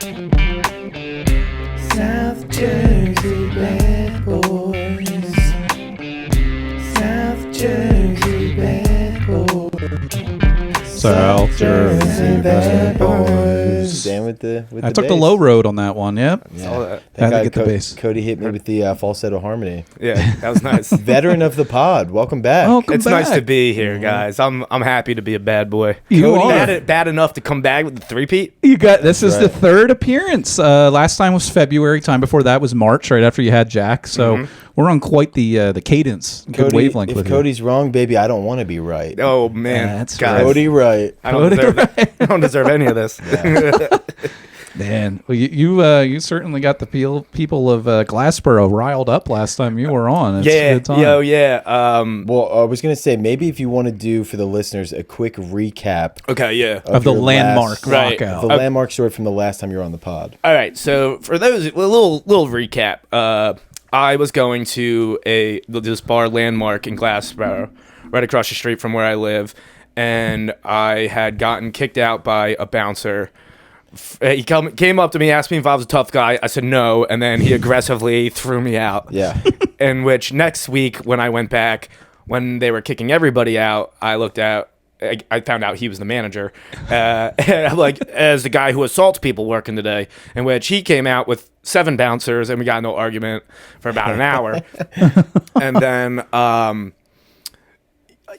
South Jersey bad boys. South Jersey bad boys. South Jersey bad boys. Dan with the I took the low road on that one. Yep. Yeah. Had to get the bass. Cody hit me with the falsetto harmony. Yeah, that was nice. Veteran of the pod. Welcome back. Welcome It's back. nice to be here, guys. I'm happy to be a bad boy. You Cody, are. bad enough to come back with the three-peat. You got this is the right. third appearance. Last time was February. Time before that was March. Right after you had Jack. So we're on quite the cadence, good Cody, wavelength if with Cody's wrong, baby, I don't want to be right. Oh man, That's guys, right. Cody Wright. I don't deserve I don't deserve any of this. you. Man, well, you certainly got the people of Glassboro riled up last time you were on. It's a Yeah, good time. yeah. Well, I was going to say, maybe if you want to do for the listeners a quick recap Okay, yeah. Of the your landmark Right. the lockout. landmark story from the last time you were on the pod. All right, so for those, a little recap. I was going to this bar Landmark in Glassboro, right across the street from where I live, and I had gotten kicked out by a bouncer. He came up to me, asked me if I was a tough guy. I said no, and then he aggressively threw me out. Yeah. In which next week, when I went back, when they were kicking everybody out, I looked out. I found out he was the manager, and I'm like, as the guy who assaults people working today, in which he came out with 7 bouncers, and we got no argument for about an hour, and then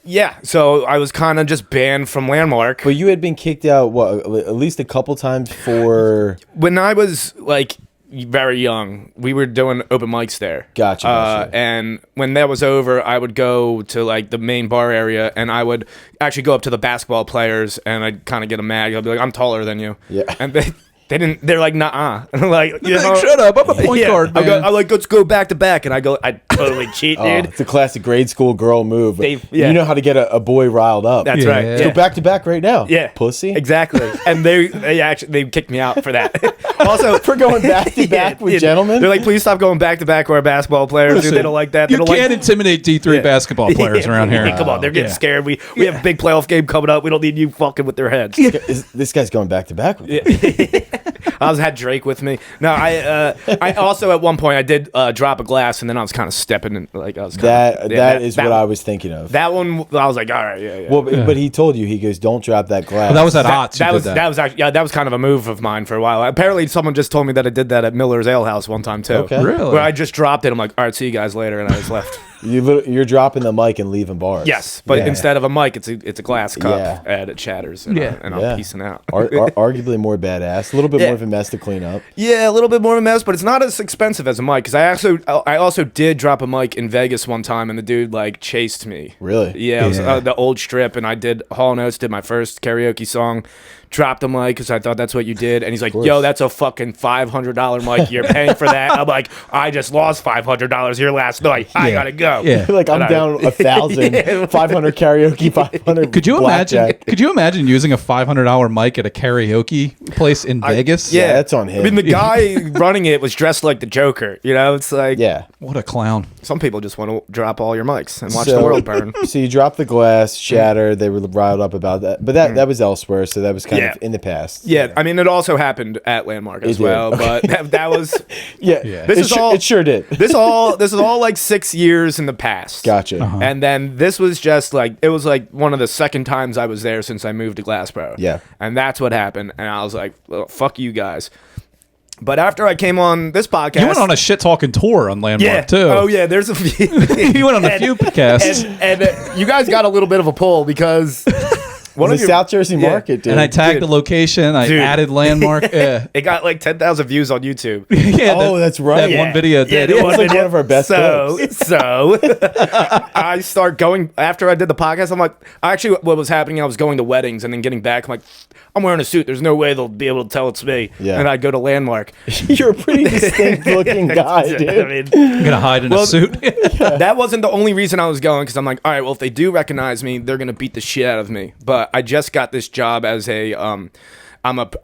yeah, so I was kind of just banned from Landmark. But you had been kicked out, what, at least a couple times for... When I was like very young, we were doing open mics there. Gotcha. And when that was over, I would go to like the main bar area, and I would actually go up to the basketball players, and I'd kind of get them mad. I'd be like, "I'm taller than you." Yeah. And they didn't. They're like, "Nah." Like, you know, Shut up! I'm a point guard, man. I'm like, "Let's go back to back," and I totally cheat, Oh, dude. it's a classic grade school girl move. Yeah. You know how to get a boy riled up. That's Yeah. right. Let's Let's go back to back right now. Yeah, Pussy. Exactly. And they kicked me out for that. Also, For going back to back with gentlemen? They're like, please stop going back to back with our basketball players. Dude, Listen, they don't like that. They You don't can't like intimidate D3 Yeah. basketball players around here. Come on, they're getting Yeah. scared. We have a big playoff game coming up. We don't need you fucking with their heads. This guy's going back to back with me. I had Drake with me. No, I also at one point I did drop a glass, and then I was kind of stepping and like I was That is what I was thinking of. That one I was like, all right, yeah. Well, but he told you, he goes, don't drop that glass. Well, that was at Ots. That was actually that was kind of a move of mine for a while. Apparently, someone just told me that I did that at Miller's Ale House one time too. Okay. Really? Where I just dropped it. I'm like, all right, see you guys later, and I just left. You're dropping the mic and leaving bars. Yes, but Yeah. instead of a mic, it's a glass cup, Yeah. and it shatters, and, Yeah. and I'm Yeah. piecing out. Arguably more badass. A little bit Yeah. more of a mess to clean up. Yeah, a little bit more of a mess, but it's not as expensive as a mic. Because I also did drop a mic in Vegas one time, and the dude like chased me. Really? Yeah, it was Yeah. the old strip, and I did Hall & Oates, did my first karaoke song, dropped the mic because I thought that's what you did, and he's like, "Yo, that's a fucking $500 mic. You're paying for that." I'm like, "I just lost $500 here last night. I gotta go." Yeah. Like I'm And down 1,000, 500 karaoke, 500 Could you imagine? blackjack. Could you imagine using a $500 mic at a karaoke place in Vegas? Yeah, that's on him. I mean, the guy running it was dressed like the Joker. You know, it's like, Yeah. What a clown! some people just want to drop all your mics and watch the world burn. So you dropped the glass, shattered. They were riled up about that, but that was elsewhere. So that was kind Yeah. of in the past. Yeah, I mean, it also happened at Landmark as did. well, but that was Yeah. Yeah. This It is su- all- It sure did. this is all like 6 years in the past. Gotcha. And then this was just like, it was like one of the second times I was there since I moved to Glassboro. Yeah. And that's what happened. And I was like, well, fuck you guys. But after I came on this podcast, You went on a shit talking tour on Landmark yeah. too. Oh yeah, there's a few. You went on a few podcasts. And you guys got a little bit of a pull because one The of your South Jersey market, dude. And I tagged the location. I Dude. added Landmark. Yeah. it got like 10,000 views on YouTube. Yeah, Oh, that's right. That one video did. the Yeah. one It's like video. one of our best So I start going after I did the podcast. I'm like, actually, what was happening? I was going to weddings and then getting back. I'm like, I'm wearing a suit. There's no way they'll be able to tell it's me. Yeah. And I go to Landmark. You're a pretty distinct looking guy, dude. I mean, I'm gonna hide in a suit. that wasn't the only reason I was going because I'm like, all right, well, if they do recognize me, they're gonna beat the shit out of me. But I just got this job as a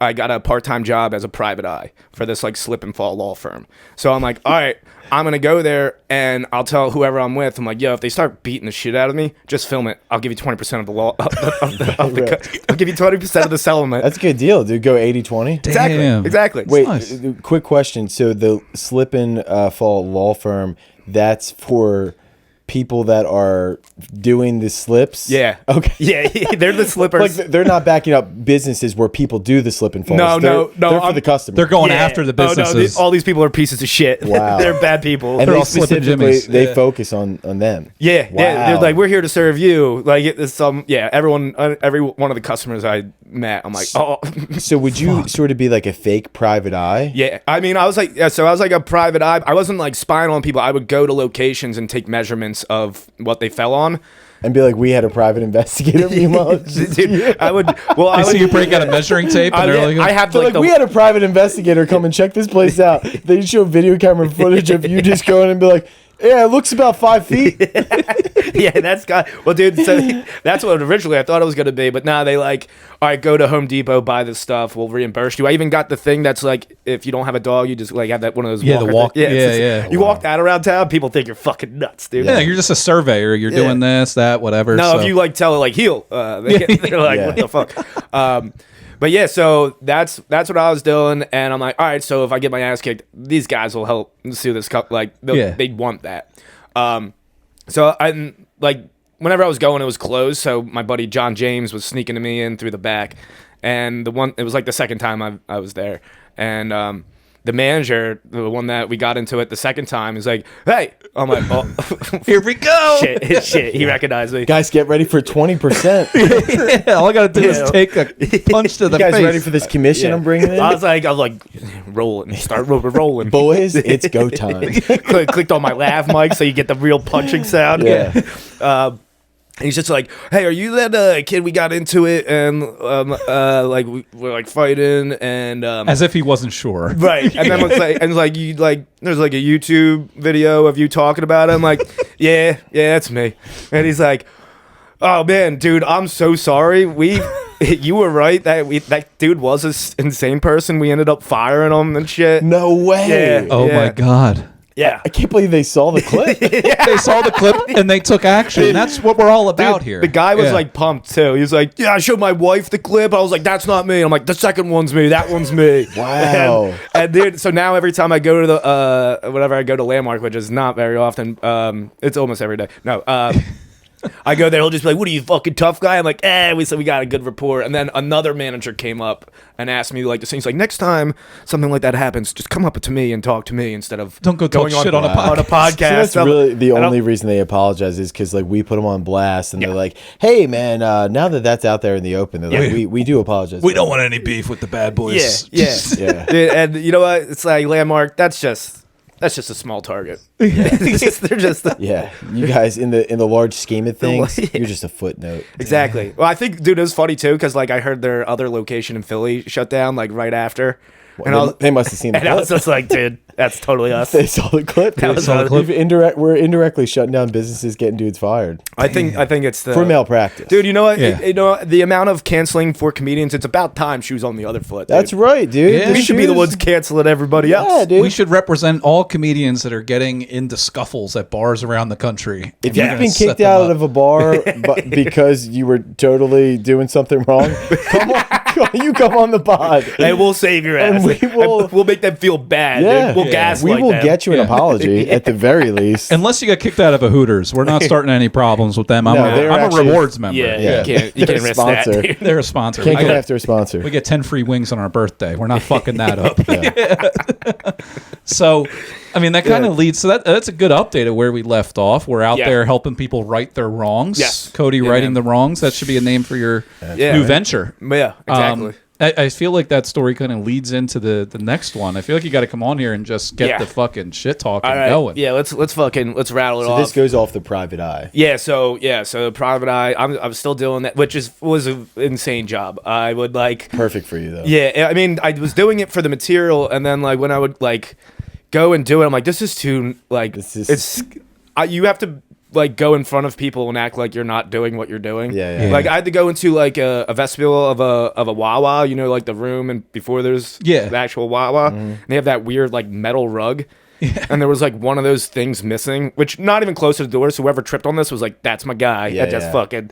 I got a part-time job as a private eye for this like slip and fall law firm. So I'm like, all right, I'm gonna go there and I'll tell whoever I'm with. I'm like, yo, if they start beating the shit out of me, just film it. I'll give you 20% of the law. I'll give you 20% of the settlement. That's a good deal, dude. Go 80-20. Damn. Exactly. Wait, Nice. quick question. So the slip and fall law firm, that's for people that are doing the slips? Yeah. Okay. Yeah, they're the slippers. Like they're not backing up businesses where people do the slip and falls. No, They're for the customer. They're going Yeah. after the Oh, no, businesses. all these people are pieces of shit. Wow. They're bad people. and They're they all slipping specifically jimmies. they Yeah. focus on them. Yeah, Wow. they're like, we're here to serve you. Like, it's everyone, every one of the customers I met, I'm like, oh, So would you sort of be like a fake private eye? yeah. I mean, I was like, so I was like a private eye. I wasn't like spying on people. I would go to locations and take measurements of what they fell on. And be like, we had a private investigator. Meanwhile, Dude, I would. Well, I I see would. you break out a measuring tape, and they're like, I have So like like the. we had a private investigator come and check this place out. They show video camera footage of you just going and be like, yeah, it looks about 5 feet. Yeah, that's got. Well, dude, so that's what originally I thought it was gonna be, but now they like, all right, go to Home Depot, buy this stuff, we'll reimburse you. I even got the thing that's like, if you don't have a dog, you just like have that one of those. Yeah, the walker walk- thing. yeah, it's just- yeah. You walk that around town, people think you're fucking nuts, dude. yeah, you're just a surveyor. You're doing this, that, whatever. No, so. if you like tell it like heel, they're like, Yeah. what the fuck? But yeah, so that's what I was doing, and I'm like, all right, so if I get my ass kicked, these guys will help sue this like they'd want that. So I'm like, whenever I was going, it was closed. So my buddy John James was sneaking to me in through the back, and it was like the second time I was there, and the manager, the one that we got into it the second time, is like, hey, I'm like, oh, here we go. shit, he recognized me. Guys, get ready for 20%. Yeah, all I gotta do is take a punch to the You guys face. ready for this commission Yeah. I'm bringing in? I was like, rolling, start rolling. Boys, it's go time. Clicked on my lav mic so you get the real punching sound. Yeah. And he's just like, hey, are you that kid we got into it and like we're like fighting and As if he wasn't sure. right. And then it's like you like there's like a YouTube video of you talking about it. I'm like, yeah, that's me. And he's like, oh man, dude, I'm so sorry. You were right that dude was an insane person. We ended up firing him and shit. No way. Yeah. Oh my god. Yeah. I can't believe they saw the clip. They saw the clip and they took action. That's what we're all about Dude, here. the guy was Yeah. like pumped too. He was like, "Yeah, I showed my wife the clip." I was like, "That's not me." I'm like, "The second one's me. That one's me." Wow. And dude, so now every time I go to the whenever I go to Landmark, which is not very often, it's almost every day. No, I go there, he'll just be like, "What are you, fucking tough guy?" I'm like, we got a good rapport. And then another manager came up and asked me like the things like, next time something like that happens, just come up to me and talk to me instead of Don't go talk going shit on a on a podcast. podcast. So that's really the And I'm- only reason they apologize is because like we put them on blast and they're like, "Hey man, now that that's out there in the open, they're like, we do apologize." We don't want any beef with the bad boys. Yeah. Yeah. Dude, and you know what? It's like Landmark. That's just a small target. They're just Yeah, you guys in the large scheme of things, Yeah. you're just a footnote. exactly. Well, I think, dude, it was funny too because like I heard their other location in Philly shut down like right after, and I was, They must have seen the and I was clip. just like, dude, that's totally us. They saw the clip. That was saw the clip. We're indirectly shutting down businesses, getting dudes fired I think it's the for malpractice. Dude, you know what? Yeah. You know the amount of canceling for comedians. It's about time shoes on the other foot. Dude. That's right, dude. Yeah. The We should be the shoes- ones canceling everybody else. Yeah, dude. We should represent all comedians that are getting into scuffles at bars around the country. If We're you've gonna been set kicked them out up. of a bar because you were totally doing something wrong, you come on the pod. And we'll save your ass. And we will- we'll make them feel bad. Yeah. Dude. We'll Yeah. gaslight We will them. get you an apology at the very least. Unless you get kicked out of a Hooters, we're not starting any problems with them. I'm, No, they're I'm a actually- rewards member. Yeah, Yeah. you can't They're a risk that. sponsor. Dude. They're a sponsor. Can't I go get- after a sponsor. We get 10 free wings on our birthday. We're not fucking that up. Yeah. So, I mean, that kind of leads to that's a good update of where we left off. We're out Yeah. there helping people right their wrongs. Yes. Cody Yeah, righting man. the wrongs. That should be a name for your Yeah. new venture. Yeah, exactly. I feel like that story kind of leads into the next one. I feel like you got to come on here and just get Yeah. the fucking shit talking All right. going. Yeah, let's rattle it So off. this goes off the private eye. So private eye. I'm still doing that, which was an insane job. I would like. Perfect for you though. Yeah, I mean, I was doing it for the material, and then like when I would like go and do it, I'm like, this is too like This is- you have to like go in front of people and act like you're not doing what you're doing. Yeah. Like I had to go into like a vestibule of a Wawa, you know, like the room and before there's the actual Wawa. And they have that weird like metal rug. Yeah. And there was like one of those things missing, which not even close to the door. So whoever tripped on this was like, that's my guy. Yeah, that just fucking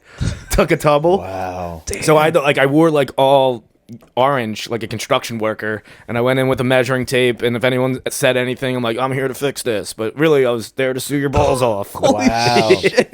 took a tumble. Wow. Damn. So I wore like all orange like a construction worker, and I went in with a measuring tape, and if anyone said anything, I'm like, I'm here to fix this, but really I was there to sue your balls off. Wow.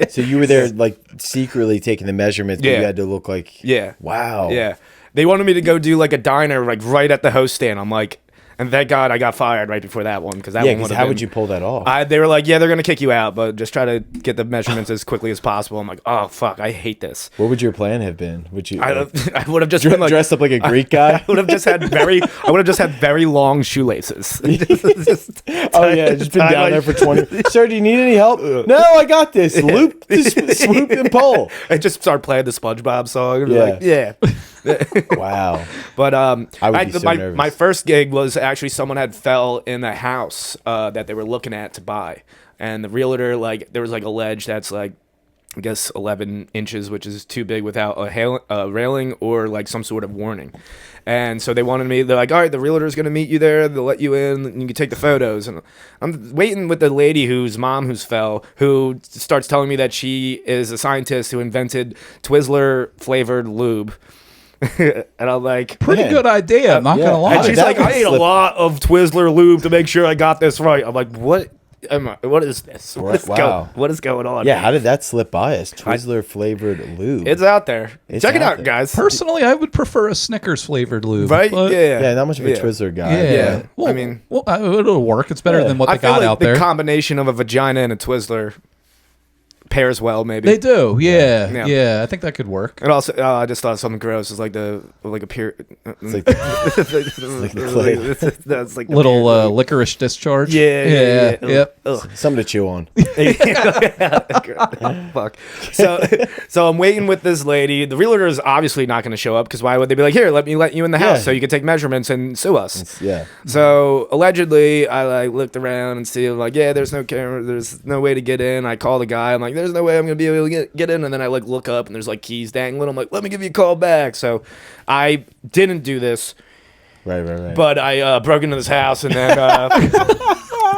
So you were there like secretly taking the measurements, but you had to look like wow. Yeah, they wanted me to go do like a diner like right at the host stand. I'm like, and thank God I got fired right before that one, because that one would have how would you pull that off? They were like, yeah, they're gonna kick you out, but just try to get the measurements as quickly as possible. I'm like, oh fuck, I hate this. What would your plan have been? Would you? I would have just been like, dressed up like a Greek guy. I would have just had very long shoelaces. Just been down there for 20. Sir, do you need any help? No, I got this. Loop, swoop, and pull. I just started playing the SpongeBob song. And Wow. But I would be so nervous. my first gig was actually someone had fell in the house that they were looking at to buy, and the realtor, like, there was like a ledge that's like, I guess 11 inches, which is too big without a railing or like some sort of warning. And so they wanted me, they're like, all right, the realtor's going to meet you there. They'll let you in and you can take the photos. And I'm waiting with the lady whose fell, who starts telling me that she is a scientist who invented Twizzler flavored lube. And I'm like, pretty good idea. I'm not gonna lie. And she's like, I ate a lot of Twizzler lube to make sure I got this right. I'm like, what is this? What is going on? Yeah, how did that slip by us? Twizzler flavored lube. It's out there. Check it out, guys. Personally, I would prefer a Snickers flavored lube. Right? Yeah, not much of a Twizzler guy. Yeah. Well, I mean, it'll work. It's better than what they feel got like out there. The combination of a vagina and a Twizzler pairs well, maybe. They do, yeah. I think that could work. And also, I just thought something gross. It's like a pure. It's like the clay. That's like little licorice discharge. Yeah. Yep. Something to chew on. Fuck. So I'm waiting with this lady. The realtor is obviously not going to show up, because why would they be like, here, let you in the house so you can take measurements and sue us? Yeah. So allegedly, I like looked around and see, like, there's no camera, there's no way to get in. I call the guy. I'm like, there's no way I'm gonna be able to get in. And then I like look up and there's like keys dangling. I'm like, let me give you a call back. So I didn't do this. Right. But I broke into this house and then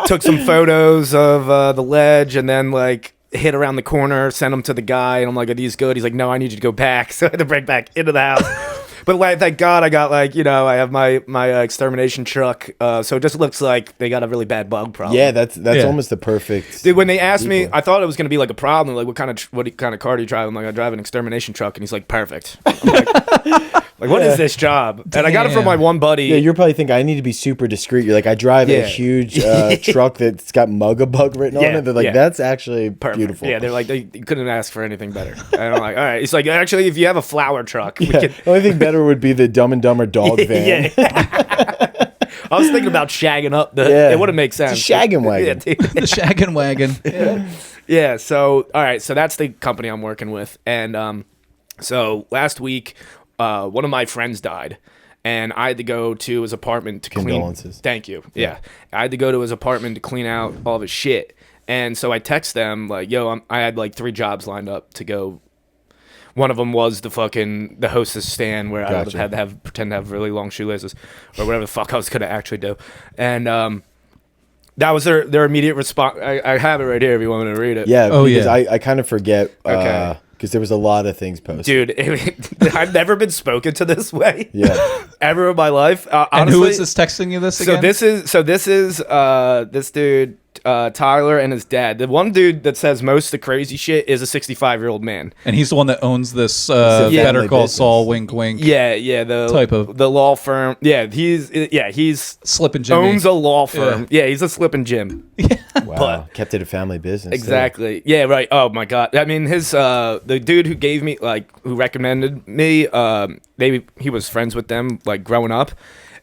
took some photos of the ledge, and then like hid around the corner, sent them to the guy, and I'm like, are these good? He's like, no, I need you to go back. So I had to break back into the house. But like, thank God I got like, I have my extermination truck. So it just looks like they got a really bad bug problem. Yeah, that's almost the perfect. Dude, when they asked me, I thought it was going to be like a problem. Like, what kind of car do you drive? I'm like, I drive an extermination truck. And he's like, perfect. I'm like, what is this job? And I got it from my one buddy. Yeah, you're probably thinking I need to be super discreet. You're like, I drive a huge truck that's got Mugga-Bug written on it. They're like, that's actually beautiful. Yeah, they're like, you couldn't ask for anything better. And I'm like, all right. It's like, actually, if you have a flower truck, we can. The only thing better would be the Dumb and Dumber dog van. I was thinking about shagging up it would have made sense. It's a shaggin' wagon. The shaggin' wagon. Yeah. So, all right. So that's the company I'm working with. And so last week, one of my friends died, and I had to go to his apartment to clean. Condolences. Thank you. Yeah. I had to go to his apartment to clean out all of his shit. And so I text them like, yo, I had like 3 jobs lined up to go. One of them was the hostess stand, where I had to pretend to have really long shoelaces, or whatever the fuck I was gonna actually do. And that was their immediate response. I have it right here if you want me to read it. Yeah. Because I kind of forget. Okay. Because there was a lot of things posted. Dude, I've never been spoken to this way. Yeah. Ever in my life. Honestly, and who is this texting you this again? This is this dude, Tyler, and his dad. The one dude that says most of the crazy shit is a 65-year-old man. And he's the one that owns this Better Call Saul, wink wink. Yeah, the law firm. Yeah, he's Slippin' Jimmy. Owns a law firm. Yeah, he's a Slippin' Jim. Wow. Kept it a family business. Exactly. Yeah, right. Oh my God. I mean, the dude who gave me, who recommended me, he was friends with them, growing up.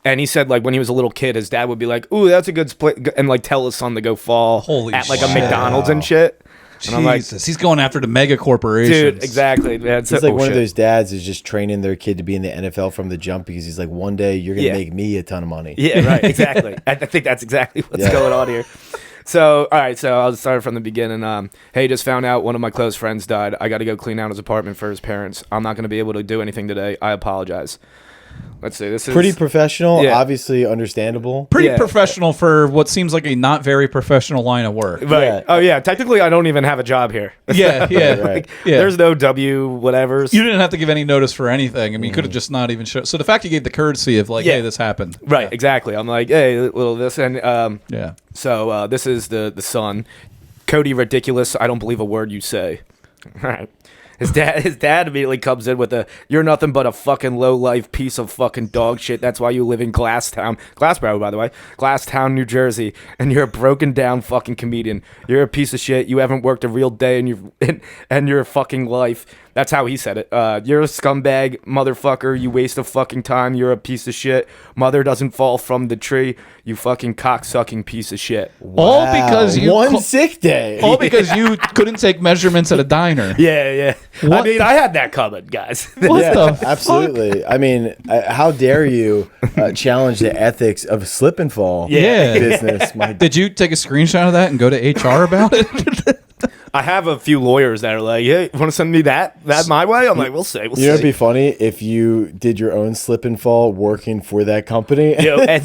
And he said, when he was a little kid, his dad would be like, ooh, that's a good split, and tell his son to go fall at a McDonald's and shit. And I'm like, he's going after the mega corporations. Dude, exactly. Man. He's one of those dads who's just training their kid to be in the NFL from the jump, because he's like, one day you're going to make me a ton of money. Yeah, right. Exactly. I think that's exactly what's going on here. So, all right, so I'll start from the beginning. Hey, just found out one of my close friends died. I got to go clean out his apartment for his parents. I'm not going to be able to do anything today. I apologize. Let's see. This is Pretty professional, Yeah. obviously understandable. Pretty Yeah. professional for what seems like a not very professional line of work. Right. Yeah. Oh, yeah. Technically, I don't even have a job here. Yeah, yeah, Right. yeah. There's no W whatevers. You didn't have to give any notice for anything. I mean, you could have just not even shown. So the fact you gave the courtesy of like, Yeah. hey, this happened. Right, exactly. I'm like, hey, little this. And Yeah. so this is the son. Cody Ridiculous. I don't believe a word you say. All right. His dad immediately comes in with you're nothing but a fucking low-life piece of fucking dog shit. That's why you live in Glassboro, by the way. Glasstown, New Jersey. And you're a broken down fucking comedian. You're a piece of shit. You haven't worked a real day in your fucking life. That's how he said it. You're a scumbag, motherfucker. You waste of fucking time. You're a piece of shit. Mother doesn't fall from the tree. You fucking cock-sucking piece of shit. All because you one sick day. all because you couldn't take measurements at a diner. Yeah, yeah. What I mean, I had that coming, guys. What Yeah, the fuck? absolutely. I mean, how dare you challenge the ethics of slip and fall Yeah. business? My Did you take a screenshot of that and go to HR about it? I have a few lawyers that are like, hey, want to send me that my way? I'm like, we'll see. We'll You know, it'd see. be funny if you did your own slip and fall working for that company. You know, and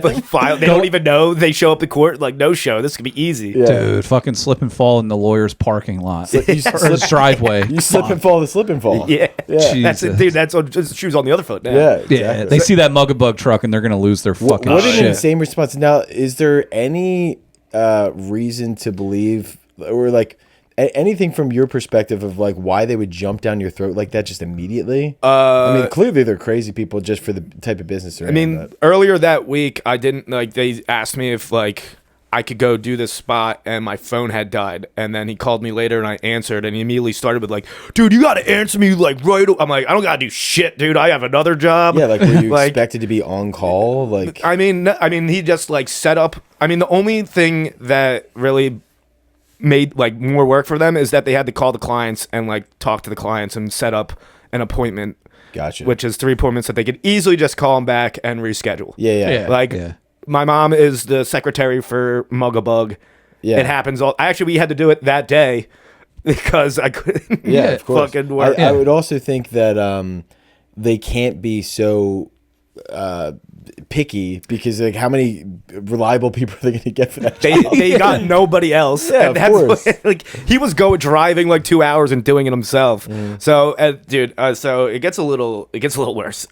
like, file, they don't even know. They show up to court like, no show. This could be easy. Yeah. Dude, fucking slip and fall in the lawyer's parking lot. You Or his slip, driveway. you slip and fall the slip and fall. Yeah. Yeah. That's it, Jesus. dude. That's on, just shoes on the other foot now. Yeah, Yeah, exactly. they see that mug-a-bug truck and they're going to lose their What, fucking what an shit. insane response. Now, is there any reason to believe, or like anything from your perspective of like why they would jump down your throat like that just immediately? I mean, clearly they're crazy people just for the type of business they're I in. mean, earlier that week, I didn't like. They asked me if like I could go do this spot, and my phone had died. And then he called me later, and I answered, and he immediately started with like, "Dude, you got to answer me like right." I'm like, I don't gotta do shit, dude. I have another job. yeah, like were you like, expected to be on call? Like, I mean, he just like set up. I mean, the only thing that really made like more work for them is that they had to call the clients and like talk to the clients and set up an appointment, gotcha. which is 3 appointments that they could easily just call them back and reschedule. yeah. Yeah. Like Yeah. my mom is the secretary for Mug-a-Bug. Yeah. It happens all. Actually, we had to do it that day because I couldn't. Yeah, of course. Fucking work. I would also think that they can't be so picky because like how many reliable people are they going to get for that job? They got nobody else. Yeah, And of that's course. like he was driving like 2 hours and doing it himself. Mm. So, dude, so it gets a little worse.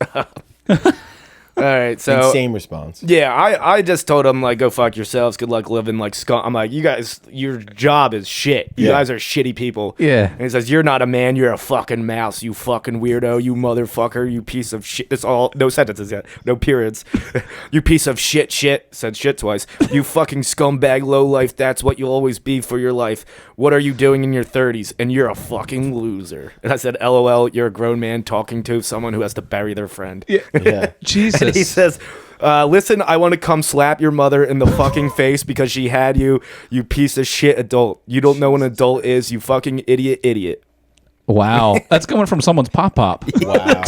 All right, so Insane response. yeah, I just told him like, go fuck yourselves. Good luck living like scum. I'm like, you guys, your job is shit. You Yeah. guys are shitty people. Yeah. And he says, you're not a man. You're a fucking mouse. You fucking weirdo. You motherfucker. You piece of shit. It's all no sentences yet. No periods. You piece of shit. Shit. Said shit twice. You fucking scumbag. Low life. That's what you'll always be for your life. What are you doing in your 30s? And you're a fucking loser. And I said, LOL. You're a grown man talking to someone who has to bury their friend. Yeah. Jesus. And he says, listen, I want to come slap your mother in the fucking face because she had you, you piece of shit adult. You don't know what an adult is, you fucking idiot. Wow. That's coming from someone's pop-pop. Wow.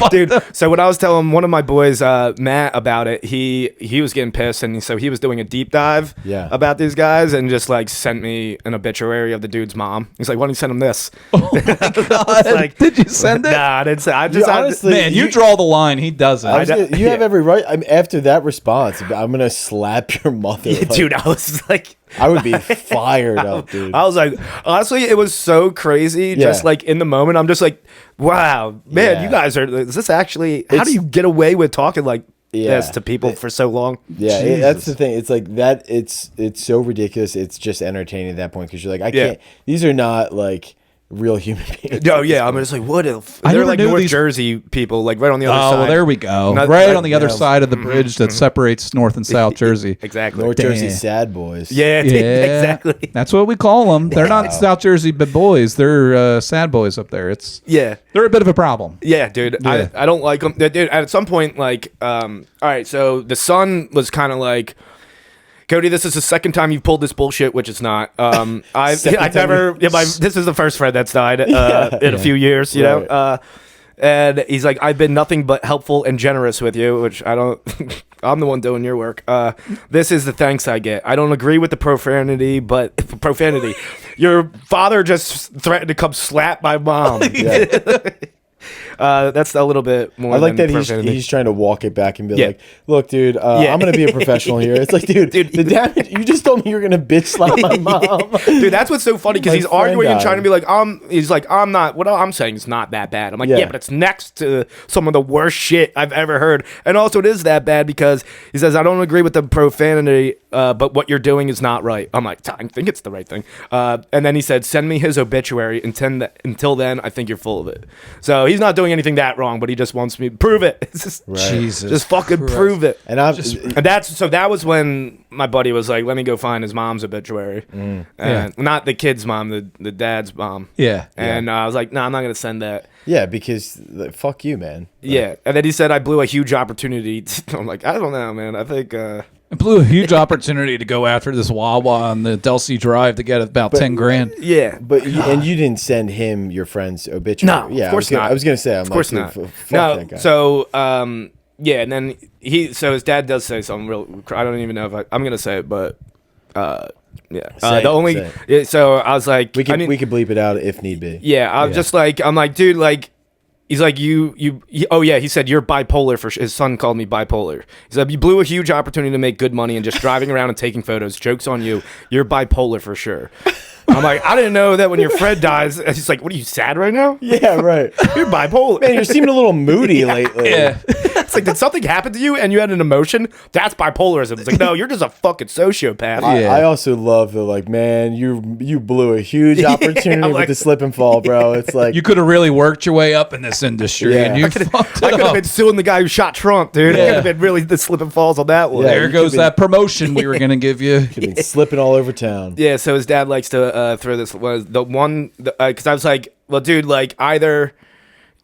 Dude, so when I was telling one of my boys, Matt, about it, he was getting pissed, and so he was doing a deep dive Yeah. about these guys and just like sent me an obituary of the dude's mom. He's like, why don't you send him this? God. like, Did you send it? Nah, I didn't say. I You just honestly- Man, you draw the line. He doesn't. You have every right. I mean, after that response, I'm gonna slap your mother. Like, dude, I was like, I would be fired up, dude. I was like, honestly, it was so crazy. Just Yeah. like in the moment, I'm just like, wow, man, Yeah. you guys are. Is this actually? How do It's- you get away with talking like Yeah. this to people for so long? Yeah, that's the thing. It's like that. It's so ridiculous. It's just entertaining at that point because you're like, I Yeah. can't. These are not like real human beings. No, yeah, I'm just like, what if I they're never like knew North these- Jersey people, like right on the other Oh, side. well, there we go. Not- right like, on the other yeah. side of the bridge that separates North and South Jersey. Exactly. North Jersey Damn. sad boys. Yeah, Yeah, exactly. That's what we call them. They're not South Jersey boys. They're sad boys up there. Yeah. They're a bit of a problem. Yeah, dude. Yeah. I don't like them. Dude, at some point, like, all right, so the son was kind of like, Cody, this is the second time you've pulled this bullshit, which it's not. I've Second time never. you- Yeah, this is the first friend that's died in Yeah. a few years, you Right. know. And he's like, I've been nothing but helpful and generous with you, which I don't. I'm the one doing your work. This is the thanks I get. I don't agree with the profanity, but profanity. Your father just threatened to come slap my mom. That's a little bit more. I like than that he's trying to walk it back and be Yeah. like, "Look, dude, I'm gonna be a professional here." It's like, dude, the damage. You just told me you were gonna bitch slap my mom. Dude, that's what's so funny because My he's arguing friend and trying to died. be like, he's like, I'm not. What I'm saying is not that bad. I'm like, Yeah. yeah, but it's next to some of the worst shit I've ever heard, and also it is that bad because he says I don't agree with the profanity, but what you're doing is not right. I'm like, I think it's the right thing. And then he said, send me his obituary. Until then, I think you're full of it. So he's not doing anything that wrong, but he just wants me to prove it. It's just, Jesus, just fucking Christ. prove it. And I'm And that was when my buddy was like, let me go find his mom's obituary. Not the kid's mom, the dad's mom. Yeah. And I was like, no, I'm not going to send that. yeah, because like, fuck you, man. Yeah. And then he said I blew a huge opportunity. I'm like, I don't know, man. I think It blew a huge opportunity to go after this Wawa on the Delsey Drive to get about 10 grand. yeah. But and you didn't send him your friend's obituary. No, yeah, of course not. not. I was gonna say, I'm Of course like, not. dude, fuck No, that guy. so yeah, and then his dad does say something real. I don't even know if I'm gonna say it, but yeah. Say The it, only say so I was like, we can I mean, we can bleep it out if need be. yeah, I'm just like, I'm like, dude, like. He's like, oh yeah, he said you're bipolar his son called me bipolar. He said, you blew a huge opportunity to make good money and just driving around and taking photos. Joke's on you. You're bipolar for sure. I'm like, I didn't know that when your friend dies. And he's like, what are you, sad right now? Yeah, right. You're bipolar. Man, you're seeming a little moody lately. Yeah. It's like, did something happen to you and you had an emotion? That's bipolarism. It's like, no, you're just a fucking sociopath. Yeah. I also love the like, man, you blew a huge opportunity with like- the slip and fall, bro. It's like You could have really worked your way up in this industry, Yeah. and you I fucked I it could have up. been suing the guy who shot Trump, dude. Yeah. I could have been really the slip and falls on that one. Yeah. There you goes could've that promotion we were going to give you. you've been slipping all over town. Yeah, so his dad likes to throw this was the one because I was like, well, dude, like either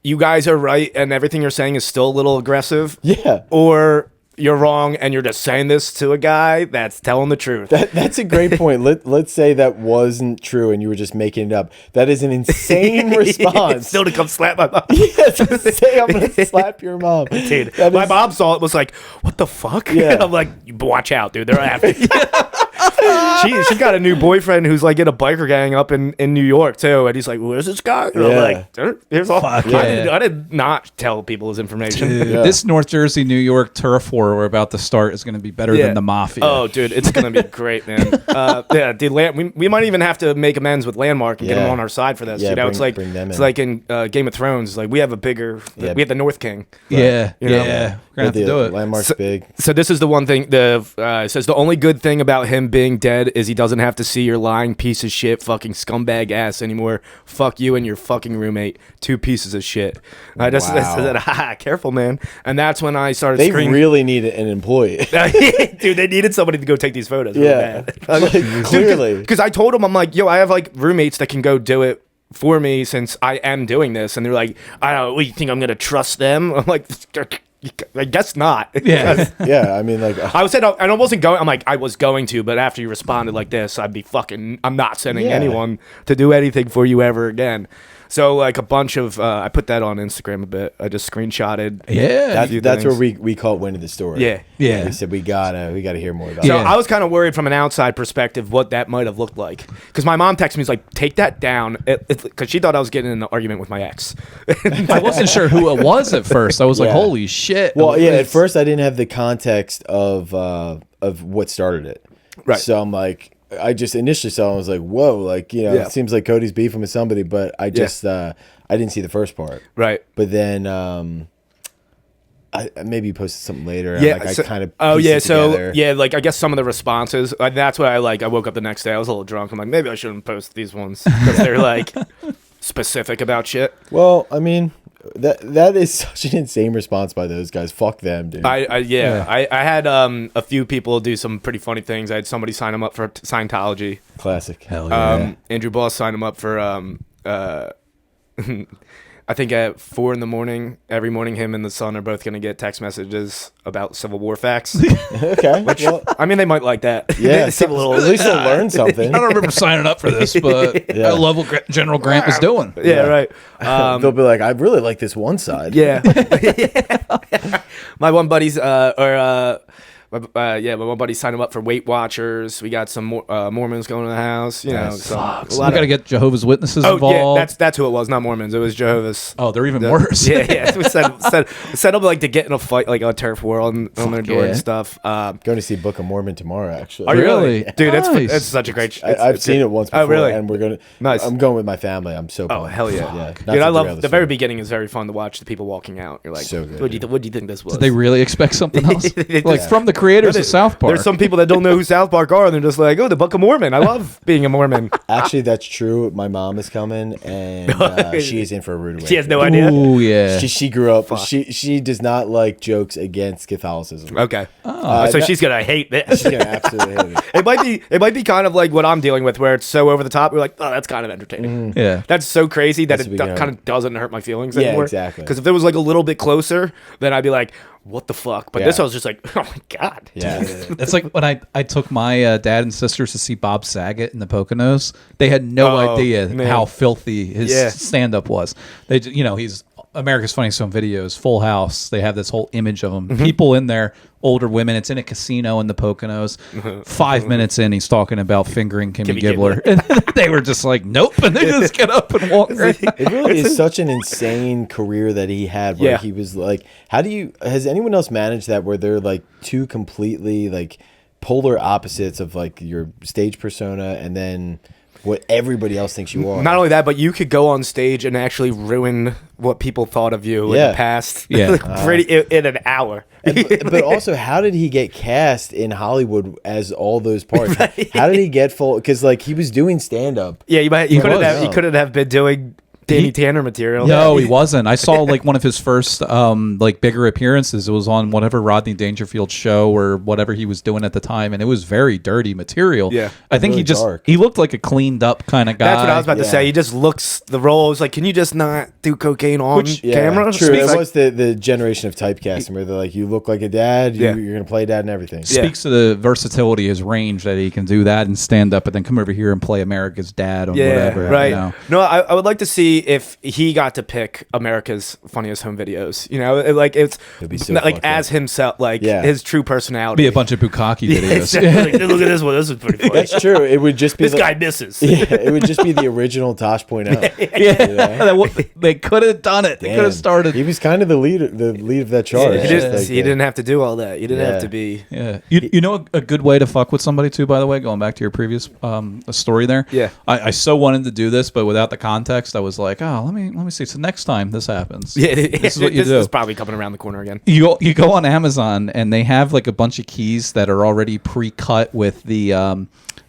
you guys are right and everything you're saying is still a little aggressive, Yeah. or you're wrong and you're just saying this to a guy that's telling the truth. That's a great point. Let's say that wasn't true and you were just making it up. That is an insane response. Still to come slap my mom. Yeah, to say I'm gonna slap your mom, Dude, That my is- mom saw it, was like, what the fuck? Yeah. I'm like, watch out, dude. They're after you. She got a new boyfriend who's like in a biker gang up in New York too, and he's like, where's this guy? And I'm Yeah. like, here's all. yeah. I did not tell people his information. Dude, Yeah. This North Jersey, New York turf war we're about to start is going to be better Yeah. than the Mafia. Oh, dude, it's gonna be great, man. Yeah, dude, we might even have to make amends with Landmark and get Yeah. them on our side for this. Yeah, you know, it's like bring them it's in. like in Game of Thrones. Like we have a bigger, Yeah. we have the North King. yeah, You know? yeah. We're going to have to the do it. Landmark's big. So this is the one thing. It says the only good thing about him being dead is he doesn't have to see your lying piece of shit, fucking scumbag ass anymore. Fuck you and your fucking roommate, 2 pieces of shit. I just Wow. said, careful, man. And that's when I started They screaming. really need an employee. Dude, they needed somebody to go take these photos. really Yeah. bad. Like, clearly. Because I told them, I'm like, yo, I have like roommates that can go do it for me since I am doing this. And they're like, I don't know, what, you think I'm going to trust them? I'm like, I guess not. Yeah. Yeah, I mean, like, I said, and I wasn't going. I'm like, I was going to, but after you responded like this, I'd be fucking. I'm not sending Yeah. anyone to do anything for you ever again. So like a bunch of, I put that on Instagram a bit. I just screenshotted. Yeah. that's where we call it winning the story. Yeah. Yeah. We said we gotta hear more about So it. Yeah. I was kind of worried from an outside perspective what that might have looked like, because my mom texted me, was like, take that down, because she thought I was getting in an argument with my ex. I wasn't sure who it was at first. I was like, Yeah. holy shit. Well, yeah. At It's- first, I didn't have the context of what started it. Right. So I'm like, I just initially saw. It, I was like, whoa, like Yeah. it seems like Cody's beefing with somebody, but I just I didn't see the first part. Right. But then I maybe posted something later. And Yeah. like, so- I kind of oh yeah. It So together. yeah, like I guess some of the responses. That's what I like. I woke up the next day. I was a little drunk. I'm like, maybe I shouldn't post these ones because they're like specific about shit. Well, I mean, that is such an insane response by those guys. Fuck them, dude. I Yeah. had a few people do some pretty funny things. I had somebody sign them up for Scientology. Classic. Hell yeah. Andrew Boss signed him up for I think at 4 a.m. every morning, him and the son are both going to get text messages about Civil War facts. Okay. Well, I mean, they might like that. yeah. They seem a little. At least they'll learn something. I don't remember signing up for this, but I love what General Grant was doing. Yeah, right. They'll be like, I really like this one side. Yeah. My one buddy's my one buddy signed him up for Weight Watchers. We got some Mormons going to the house. You know, Nice. We got to get Jehovah's Witnesses involved. Yeah, that's who it was, not Mormons. It was Jehovah's. Oh, they're even worse. Yeah. We set up like to get in a fight, like a turf war on their door and stuff. Going to see Book of Mormon tomorrow, actually. Are you Really? dude? Nice. It's such a great. I've seen it once before. Oh, really? And we're gonna. Nice. I'm going with my family. I'm so. Oh pumped. hell yeah! Yeah. Dude, I love the very beginning. Is very fun to watch the people walking out. You're like, So good, what do you think this was? Did they really expect something else? Like from the creators of South Park. There's some people that don't know who South Park are, and they're just like, oh, the Book of Mormon. I love being a Mormon. Actually, that's true. My mom is coming, and she is in for a rude awakening. She has no idea. Ooh, yeah. She grew up. She does not like jokes against Catholicism. Okay. So she's gonna hate this. She's gonna absolutely hate it. It might be kind of like what I'm dealing with, where it's so over the top. We're like, oh, that's kind of entertaining. Yeah. That's so crazy that That's it what we kind of doesn't hurt my feelings Yeah, anymore. exactly. Because if it was like a little bit closer, then I'd be like, what the fuck? But this I was just like, oh my god. Yeah. That's like when I took my dad and sisters to see Bob Saget in the Poconos. They had no idea man. how filthy his stand-up was. They, he's America's Funniest Home Videos, Full House. They have this whole image of him. People in there, older women. It's in a casino in the Poconos. 5 minutes in, he's talking about fingering Kimmy Gibbler. And they were just like, nope. And they just get up and walk right out. It really is such an insane career that he had where he was like, has anyone else managed that where they're like two completely like polar opposites of like your stage persona and then what everybody else thinks you are? Not only that, but you could go on stage and actually ruin what people thought of you in the past. Yeah. In an hour. But also, how did he get cast in Hollywood as all those parts? Right. How did he get full? Because like he was doing stand up. Yeah, you couldn't have been doing Danny Tanner material. No, he wasn't. I saw like one of his first like bigger appearances. It was on whatever Rodney Dangerfield show or whatever he was doing at the time, and it was very dirty material. Yeah. I think Really he looked like a cleaned up kind of guy. That's what I was about to say. He just looks the role. I was like, can you just not do cocaine on camera? True. It Speaks- was the generation of typecasting where they're like, you look like a dad, you're going to play dad and everything. Speaks to the versatility, his range that he can do that and stand up, but then come over here and play America's dad on whatever. Right. You know? No, I would like to see if he got to pick America's Funniest Home Videos. You know, it's be so like fucked as up. himself, like his true personality. Be a bunch of bukkake videos. Exactly. Like, look at this one. This is pretty funny. That's true. It would just be This guy misses. Yeah, it would just be the original Tosh Point Out. They could have done it. They could have started. He was kind of the lead of that charge. He didn't have to do all that. You didn't have to be. Yeah, you know a good way to fuck with somebody too. By the way, going back to your previous story there. Yeah. I so wanted to do this, but without the context, I was like, oh, let me see. So next time this happens, this is what you do. This is probably coming around the corner again. You go on Amazon and they have like a bunch of keys that are already pre-cut with the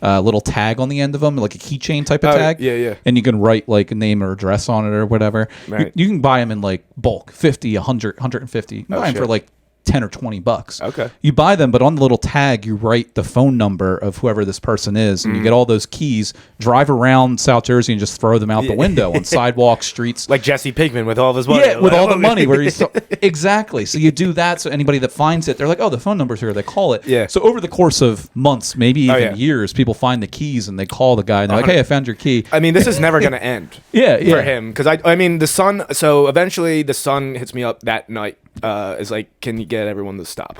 little tag on the end of them, like a keychain type of tag. Yeah. And you can write like a name or address on it or whatever. Right. You can buy them in like bulk, 50, 100, 150. You can buy them for like 10 or 20 bucks. Okay. You buy them, but on the little tag, you write the phone number of whoever this person is, and you get all those keys, drive around South Jersey and just throw them out the window on sidewalks, streets. Like Jesse Pinkman with all of his money. Yeah, with all the money. Where he's exactly. So you do that. So anybody that finds it, they're like, oh, the phone number's here. They call it. Yeah. So over the course of months, maybe even years, people find the keys and they call the guy and they're like, hey, I found your key. I mean, this is never going to end. Yeah. For him. Because I mean, the son, so eventually the son hits me up that night. Is like, can you get everyone to stop?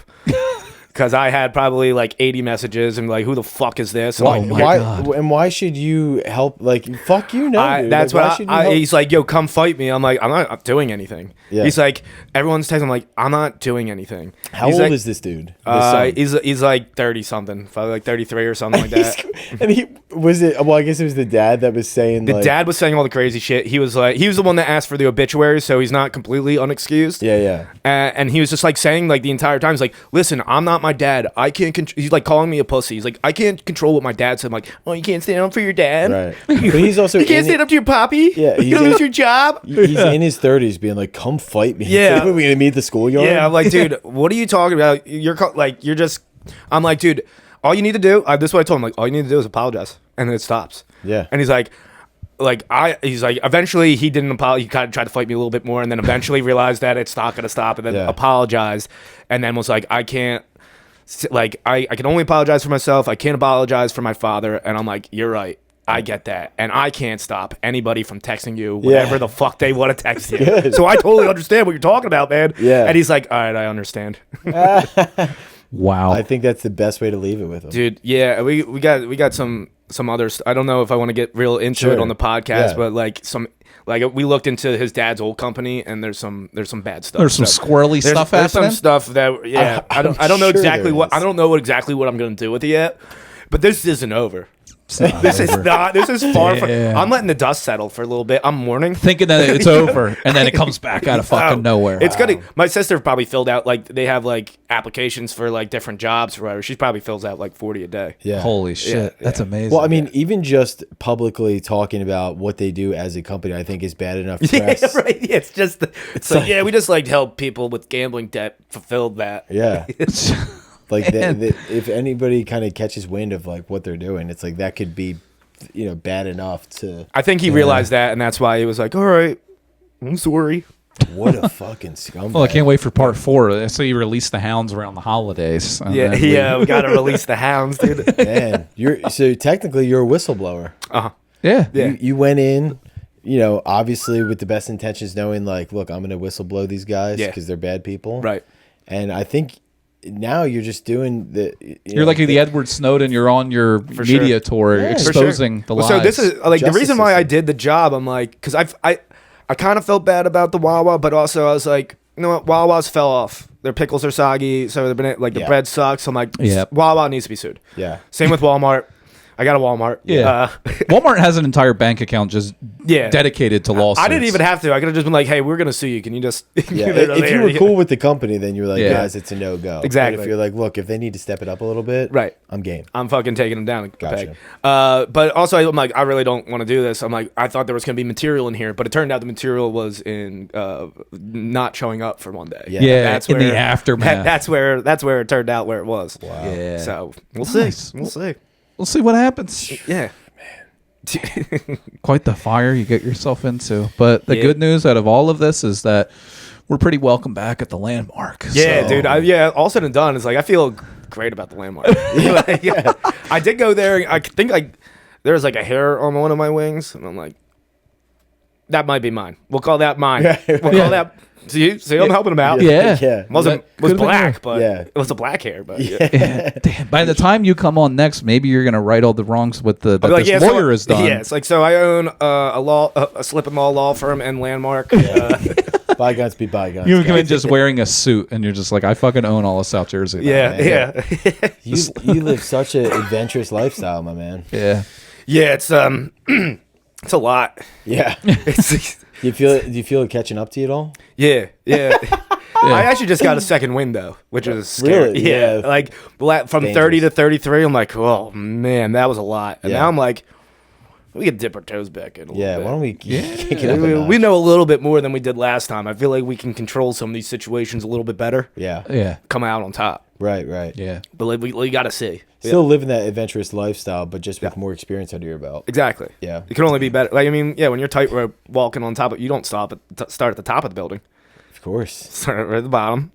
Because I had probably like 80 messages and like, who the fuck is this? And Why should you help? Like, fuck you, no. Dude. That's like, what he's like, yo, come fight me. I'm like, I'm not doing anything. Yeah. He's like, everyone's texting. I'm like, I'm not doing anything. How old is this dude? He's like 30 something, probably like 33 or something like that. And I guess it was the dad that was saying The dad was saying all the crazy shit. He was the one that asked for the obituary, so he's not completely unexcused. Yeah. And he was just like saying like the entire time, he's like, listen, I'm not my dad. I can't he's like calling me a pussy. He's like, I can't control what my dad said. I'm like, oh, you can't stand up for your dad? Right. But he's also you can't stand up to your poppy? Yeah. You're gonna lose your job? He's in his 30s being like, come fight me. Yeah. We're gonna meet at the schoolyard? Yeah, I'm like, dude, what are you talking about? I'm like, dude, all you need to do, this is what I told him, like, all you need to do is apologize. And then it stops. Yeah. And he's like, he's like, eventually he didn't apologize. He kind of tried to fight me a little bit more, and then eventually realized that it's not going to stop, and then apologized, and then was like, I can't, like, I can only apologize for myself. I can't apologize for my father. And I'm like, you're right. I get that. And I can't stop anybody from texting you whatever the fuck they want to text you. So I totally understand what you're talking about, man. Yeah. And he's like, all right, I understand. Wow. I think that's the best way to leave it with him. Dude, yeah, we got some other I don't know if I want to get real into it on the podcast, but like we looked into his dad's old company, and there's some bad stuff. There's some squirrely stuff there's happening. some stuff that I don't know exactly what exactly what I'm going to do with it yet, but this isn't over. This is far from. I'm letting the dust settle for a little bit. I'm mourning, thinking that it's over, and then it comes back out of fucking nowhere. It's gonna. My sister probably filled out like they have like applications for like different jobs or whatever. She probably fills out like 40 a day. Yeah. Holy shit, that's amazing. Well, I mean, even just publicly talking about what they do as a company, I think is bad enough press. Yeah, right. Yeah, it's like yeah, we just like help people with gambling debt. Fulfilled that. Yeah. Like if anybody kind of catches wind of like what they're doing, it's like that could be, bad enough to. I think he realized that, and that's why he was like, "All right, I'm sorry." What a fucking scumbag! Well, I can't wait for part 4. So you release the hounds around the holidays. And then we gotta release the hounds, dude. Man, so technically you're a whistleblower. Yeah. You went in. Obviously with the best intentions, knowing like, look, I'm going to whistleblow these guys because they're bad people. Right. And I think now you're just doing you're like the Edward Snowden. You're on your media tour exposing the lies. So this is like Justice the reason why I system. did the job. I'm like, because I kind of felt bad about the Wawa, but also I was like, you know what, Wawas fell off. Their pickles are soggy, so the bread sucks. So I'm like, Wawa needs to be sued. Yeah. Same with Walmart. I got a Walmart. Yeah. Walmart has an entire bank account just dedicated to lawsuits. I didn't even have to. I could have just been like, hey, we're going to sue you. Can you just... Yeah. If you were cool with the company, then you're like, guys, it's a no-go. Exactly. But if you're like, look, if they need to step it up a little bit, right, I'm game. I'm fucking taking them down. Gotcha. But also, I'm like, I really don't want to do this. I'm like, I thought there was going to be material in here, but it turned out the material was in not showing up for one day. Yeah, that's in where, the aftermath. That's where it turned out where it was. Wow. Yeah. So we'll Nice. see. We'll see. We'll see what happens. Yeah. Quite the fire you get yourself into. But the good news out of all of this is that we're pretty welcome back at the Landmark. Yeah, so. dude. All said and done, it's like I feel great about the Landmark. I did go there. I think there was like a hair on one of my wings, and I'm like, that might be mine. We'll call that mine. We'll call that. See, I'm helping him out. Yeah. Was Could've black, been but it was a black hair. But Damn. By the time you come on next, maybe you're gonna right all the wrongs with that like, this lawyer has done. Yeah, it's like, so I own a slip and mall law firm and Landmark. Bygones be bygones. You come in just wearing a suit, and you're just like, I fucking own all of South Jersey. Yeah. You live such an adventurous lifestyle, my man. Yeah. Yeah, it's it's a lot. Yeah. Do you feel it catching up to you at all? Yeah. I actually just got a second window, which is scary. Really? Yeah. Like from Dangerous. 30 to 33, I'm like, oh man, that was a lot. And Yeah. now I'm like, we can dip our toes back in a little bit. Why don't we kick it up a notch? We know a little bit more than we did last time. I feel like we can control some of these situations a little bit better. Yeah. Come out on top. Right. Yeah. But like, we got to see. Still living that adventurous lifestyle, but just with more experience under your belt. Exactly. Yeah. It can only be better. Like, I mean, when you're tightrope walking on top of, you don't start at the top of the building. Of course. Start right at the bottom.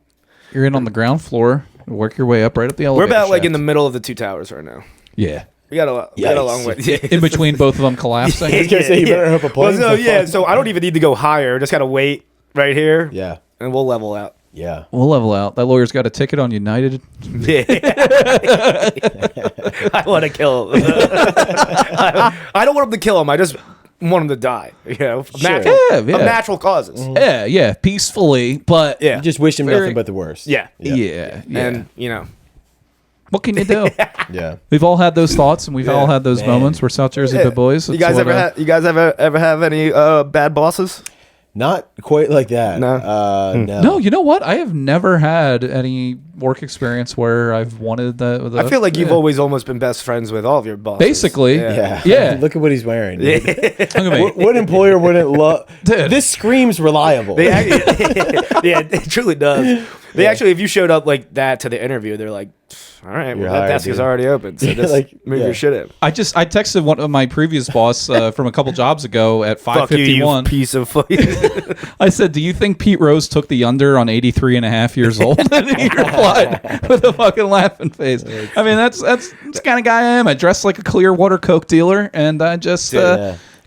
You're in on the ground floor. Work your way up right up the We're elevator. about like shaft. in the middle of the two towers right now. Yeah. We got a long way. In between both of them collapsing. I was gonna say, you better hope a plane. So I don't even need to go higher. Just gotta wait right here. Yeah. And we'll level out. Yeah. We'll level out. That lawyer's got a ticket on United. Yeah. I want to kill him. I don't want him to kill him. I just want him to die. Natural causes. Yeah. Peacefully, but You just wish him nothing but the worst. Yeah. And what can you do? Yeah. We've all had those thoughts, and we've all had those moments. We're South Jersey good boys. You guys ever have any bad bosses? Not quite like that. No. No. No, you know what? I have never had any work experience where I've wanted the I feel like you've always almost been best friends with all of your bosses. Basically. Yeah. Look at what he's wearing. Yeah. Look at me. What employer wouldn't love? Dude. This screams reliable. Yeah, it truly does. They actually, if you showed up like that to the interview, they're like, all right, You're well, that hired, desk is dude. already open, so just move your shit in. I texted one of my previous boss from a couple jobs ago at Fuck you, you 5:51. piece of I said, "Do you think Pete Rose took the under on 83 and a half years old?" And he replied with a fucking laughing face. I mean, that's the kind of guy I am. I dress like a Clearwater Coke dealer, and I just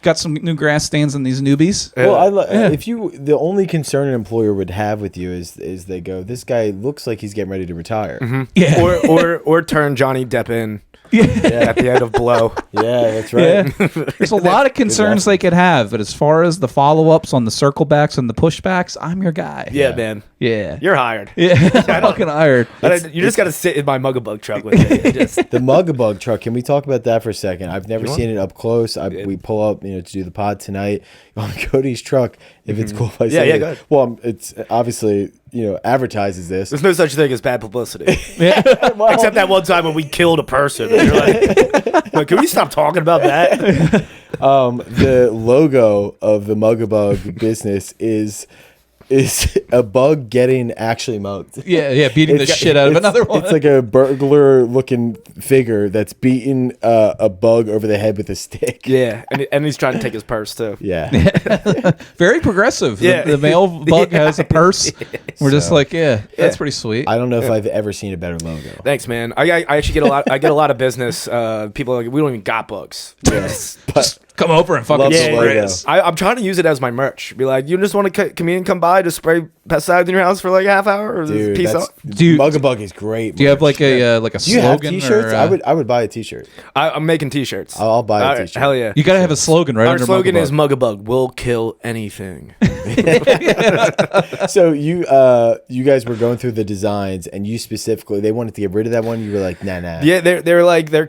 got some new grass stains in these newbies. Well, if you, the only concern an employer would have with you is they go, this guy looks like he's getting ready to retire. Mm-hmm. Yeah. or turn Johnny Depp in at the end of Blow. Yeah, that's right. Yeah. There's a lot of concerns they could have, but as far as the follow-ups on the circlebacks and the pushbacks, I'm your guy. Yeah, man. Yeah. You're hired. Yeah. Fucking hired. You just got to sit in my Mugabug truck with me. Just, The Mugabug truck. Can we talk about that for a second? I've never seen it up close. We pull up, to do the pod tonight on Cody's truck. If it's cool, if I say Yeah, it. go ahead. Well, it's obviously advertises this. there's no such thing as bad publicity. Well, Except that one time when we killed a person. And you're like, can we stop talking about that? the logo of the Mugabug business is a bug getting actually mugged. Yeah, beating the shit out of another one. It's like a burglar-looking figure that's beating a bug over the head with a stick. Yeah, and he's trying to take his purse, too. Yeah. Very progressive. Yeah. The male bug has a purse. We're just like, that's pretty sweet. I don't know if I've ever seen a better logo. Thanks, man. I actually get a lot. I get a lot of business. People are like, we don't even got bugs. Yes. But Come over and fucking Love the spray logo. us. I'm trying to use it as my merch. Be like, you just want a comedian come by to spray pesticides in your house for like a half hour, or dude, peace that's, out. Mugabug is great. Do you have merch. like a Do you have slogan? t-shirts? Or, I would buy a t-shirt. I'm making t-shirts. I'll buy a t-shirt. Hell yeah. You gotta have a slogan, right? Our under slogan Mugabug. is Mugabug will kill anything. So you guys were going through the designs, and you specifically, they wanted to get rid of that one. You were like, nah. Yeah, they're like I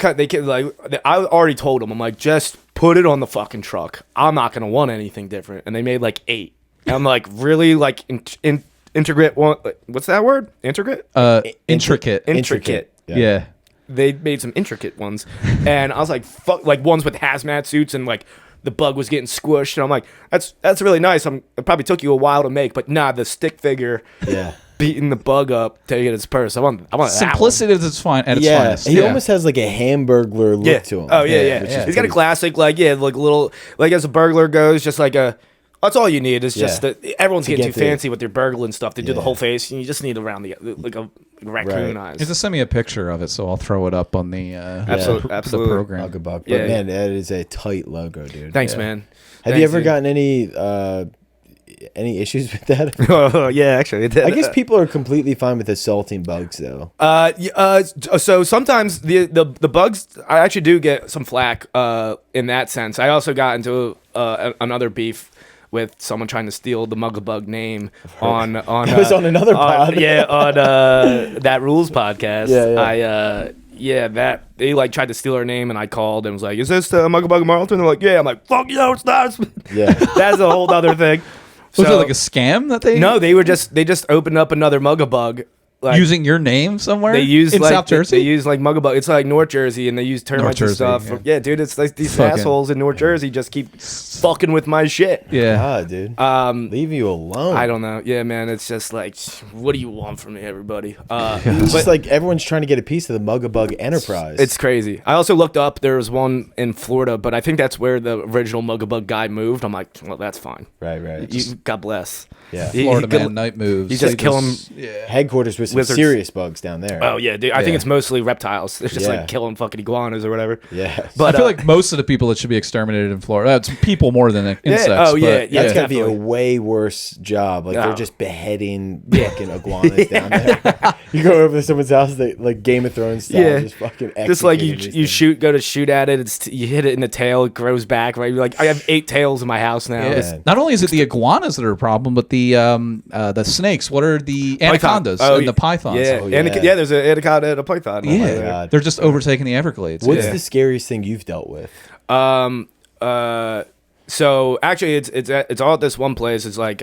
already told them, I'm like, just put it on the fucking truck. I'm not gonna want anything different. And they made like 8. And I'm like, really, like integrate one? What's that word? Intricate? Intricate. Intricate. Yeah. They made some intricate ones, and I was like, fuck, like ones with hazmat suits, and like the bug was getting squished, and I'm like, that's really nice. It probably took you a while to make, but nah, the stick figure. Yeah. Beating the bug up, taking its purse. I want Simplicity at its finest. He almost has like a Hamburglar look to him. Oh yeah. which is He's got a pretty- classic, like little, like as a burglar goes, just like a. That's all you need. Is just that everyone's getting get too the- fancy with their burgling stuff. They do the Yeah. whole face, and you just need around the like a raccoon Right. eyes. Just send me a picture of it, so I'll throw it up on the Absolutely. the program. Mugabug. But Yeah. man, that is a tight logo, dude. Thanks, man. Have you ever gotten any issues with that? Oh yeah, actually, it did. I guess people are completely fine with assaulting bugs, though. So sometimes the bugs, I actually do get some flack in that sense. I also got into another beef with someone trying to steal the Mugabug name on It was on another pod. on That Rules podcast. That they like tried to steal our name, and I called and was like, "Is this Mugabug Marlton?" They're like, "Yeah." I'm like, "Fuck you, it's not." Yeah. That's a whole other thing. Was it like a scam that they? No, they just opened up another Mugabug. Like, using your name somewhere. they use in like South Jersey. They use like Mugabug. It's like North Jersey, and they use termites and Jersey, stuff. yeah. Yeah, dude, it's like these Fucking- assholes in North Jersey just keep fucking with my shit. yeah. God, dude. Leave you alone. I don't know. Yeah, man, it's just like, what do you want from me, everybody? It's just like everyone's trying to get a piece of the Mugabug enterprise. It's crazy. I also looked up. There was one in Florida, but I think that's where the original Mugabug guy moved. I'm like, well, that's fine. right. God bless. Yeah. Florida man night moves. You just They kill him. Headquarters with some Lizards. serious bugs down there. Oh yeah, dude. I think Yeah. it's mostly reptiles. They're just Yeah. like killing fucking iguanas or whatever. Yeah. But I feel like most of the people that should be exterminated in Florida, it's people more than insects. Oh, but, yeah, That's got to be a definitely. way worse job. Like Oh. they're just beheading fucking iguanas down there. You go over to someone's house, they like Game of Thrones style, Yeah. just fucking Just like executing these you things. go to shoot at it, you hit it in the tail, it grows back, right? You're like, I have 8 tails in my house now. Yeah. Yeah. Not only is it the iguanas that are a problem, but the snakes. What are the Python. anacondas Oh, and the pythons? Yeah, Oh, yeah. there's an anaconda and a python. Yeah. God. They're just overtaking the Everglades. What's Yeah. the scariest thing you've dealt with? So actually, it's all at this one place. It's like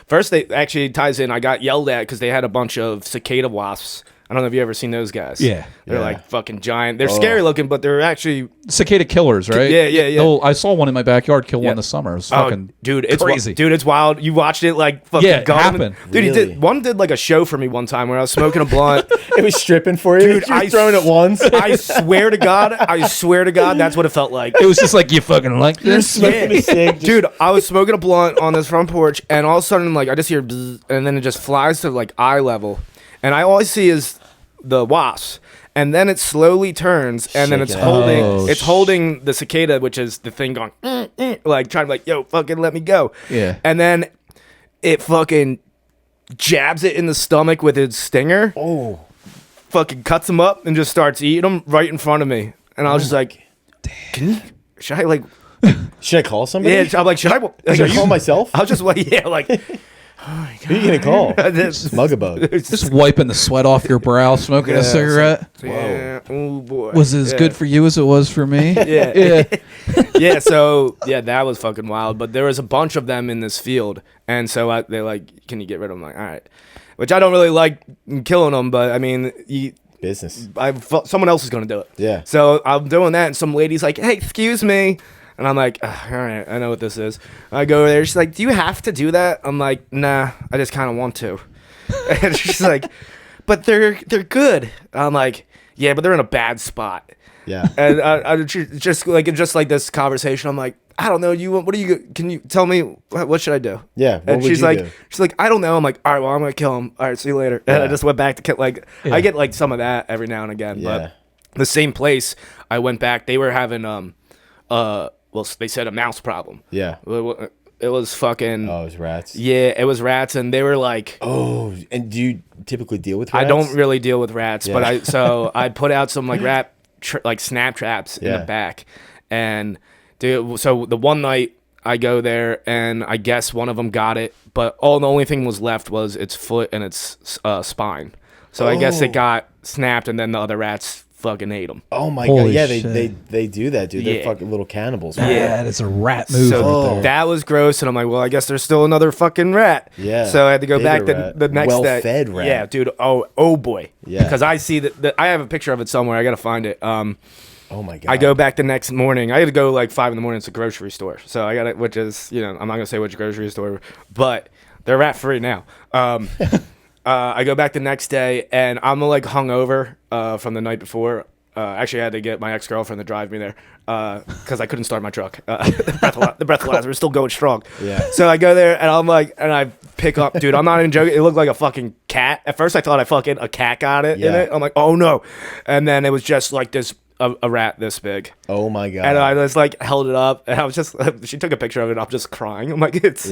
first they actually ties in. I got yelled at because they had a bunch of cicada wasps I don't know if you ever seen those guys. Yeah. They're Yeah. like fucking giant. They're scary looking, but they're actually Cicada killers, right? Yeah. I saw one in my backyard kill Yeah. one this summer. It was fucking dude, it's crazy. Dude, it's wild. You watched it like fucking Yeah, it happened. Dude, he Really? did like a show for me one time where I was smoking a blunt. It was stripping for you. Dude, You were throwing it once. I swear to God, that's what it felt like. It was just like, you fucking like You're this? smoking a cig. just- Dude, I was smoking a blunt on this front porch, and all of a sudden, like, I just hear bzzz, and then it just flies to like eye level, and I all I see is the wasp, and then it slowly turns, and then it's Shaking it. Oh, holding the cicada, which is the thing going like trying to like, yo, fucking let me go. Yeah. And then it fucking jabs it in the stomach with its stinger. Oh, Fucking cuts him up and just starts eating them right in front of me, and I was just like, should I like? should I call somebody? Yeah, I'm like, should I? Like, Should are I call you- myself? I was just like, yeah, like. Who are you gonna call? Mugabug. Just wiping the sweat off your brow, smoking a cigarette. Yeah. Oh boy. Was it as good for you as it was for me? Yeah. Yeah. Yeah. So yeah, that was fucking wild. But there was a bunch of them in this field, and so they're like, "Can you get rid of them?" I'm like, all right. Which I don't really like killing them, but I mean, Business. someone else is gonna do it. Yeah. So I'm doing that, and some lady's like, "Hey, excuse me." And I'm like, all right, I know what this is. I go there. She's like, do you have to do that? I'm like, nah, I just kind of want to. And she's like, but they're good. I'm like, yeah, but they're in a bad spot. Yeah. And I just like this conversation. I'm like, I don't know. What do you? Can you tell me what should I do? Yeah. What And would she's you like, do? I don't know. I'm like, all right, well, I'm gonna kill him. All right, see you later. And I Yeah. just went back to kill. Like, Yeah. I get like some of that every now and again. Yeah. But the same place I went back, they were having well, they said a mouse problem. Yeah. It was fucking. Oh, it was rats. Yeah, it was rats, and they were like. Oh, and do you typically deal with rats? I don't really deal with rats, but Yeah. I put out some like like snap traps in Yeah. the back, and dude, so the one night I go there, and I guess one of them got it, but the only thing was left was its foot and its spine. So I guess it Oh. got snapped, and then the other rats fucking ate them. Oh my Holy god! Yeah, shit. they do that, dude. They're Yeah. fucking little cannibals. That is a rat move. So right there. that was gross, and I'm like, well, I guess there's still another fucking rat. Yeah. So I had to go back Bigger rat. the next day. Well-fed rat. Yeah, dude. Oh boy. Yeah. Because I see that I have a picture of it somewhere. I gotta find it. Oh my god! I go back the next morning. I had to go like 5 in the morning. It's a grocery store. So I got it, which is, I'm not going to say which grocery store, but they're rat free now. I go back the next day, and I'm like hungover from the night before. Actually, I had to get my ex-girlfriend to drive me there because I couldn't start my truck. The breathalyzer was still going strong. Yeah. So I go there, and I'm like, and I pick up, dude, I'm not even joking. It looked like a fucking cat. At first, I thought a cat got it in Yeah. it. I'm like, oh no. And then it was just like a rat this big. Oh my god! And I just like held it up, and I was just, she took a picture of it, and I'm just crying. I'm like, it's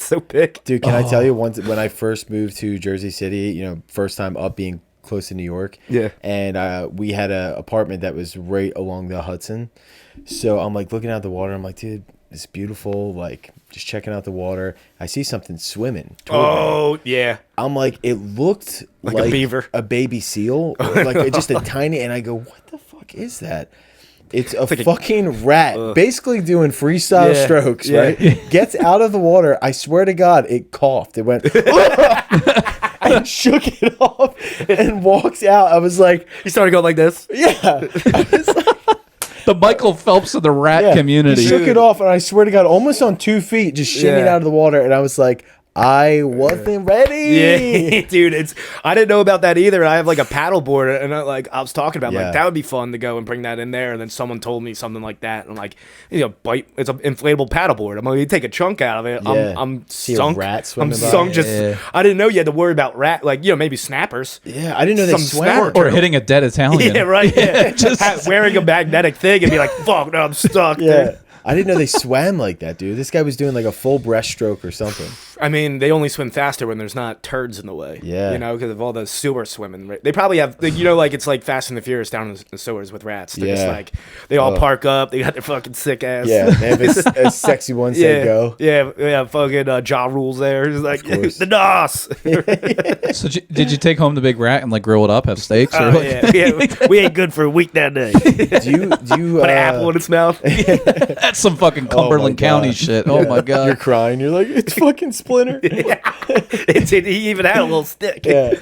so big. Dude, can I tell you once when I first moved to Jersey City, first time up being close to New York. Yeah. And we had an apartment that was right along the Hudson. So I'm like looking out the water. I'm like, dude, it's beautiful. Like just checking out the water. I see something swimming. toward me. Oh, yeah. I'm like, it looked Like a beaver. a baby seal, like just a tiny. And I go, what the fuck is that? It's a fucking rat, basically doing freestyle Yeah, strokes, yeah. right? Gets out of the water. I swear to God, it coughed. It went and shook it off and walks out. I was like, He started going like this. yeah. I was like, The Michael Phelps of the rat yeah. community. He shook it off, and I swear to God, almost on 2 feet, just shimmied Yeah. out of the water. And I was like, I wasn't ready. Yeah, dude, I didn't know about that either. I have like a paddle board, and I was talking about Yeah. like that would be fun to go and bring that in there. And then someone told me something like that, and I'm like, it's an inflatable paddle board. I'm like, you take a chunk out of it. Yeah. I'm See a sunk. rat I'm swimming by. sunk. Yeah. I didn't know you had to worry about rat, like maybe snappers. Yeah, I didn't know they Some swam. snapper. Or hitting a dead Italian. Yeah, right. Yeah, Just- wearing a magnetic thing and be like, "Fuck, no, I'm stuck." Yeah. Dude. I didn't know they swam like that, dude. This guy was doing like a full breaststroke or something. I mean, they only swim faster when there's not turds in the way. Yeah. because of all the sewer swimming. Right? They probably have, like it's like Fast and the Furious down in the sewers with rats. They're just Yeah. like, they all park up. They got their fucking sick ass. Yeah, they have a sexy one say Yeah, go. yeah, fucking Ja Rule's there. He's like, course. the DOS. So did you take home the big rat and like grill it up, have steaks? Or Oh, like, yeah. We ain't good for a week that day. Do you Put an apple in its mouth. that's some fucking Cumberland God. County shit. Oh my You're god. crying. You're like, it's fucking splinter. He even had a little stick. Yeah.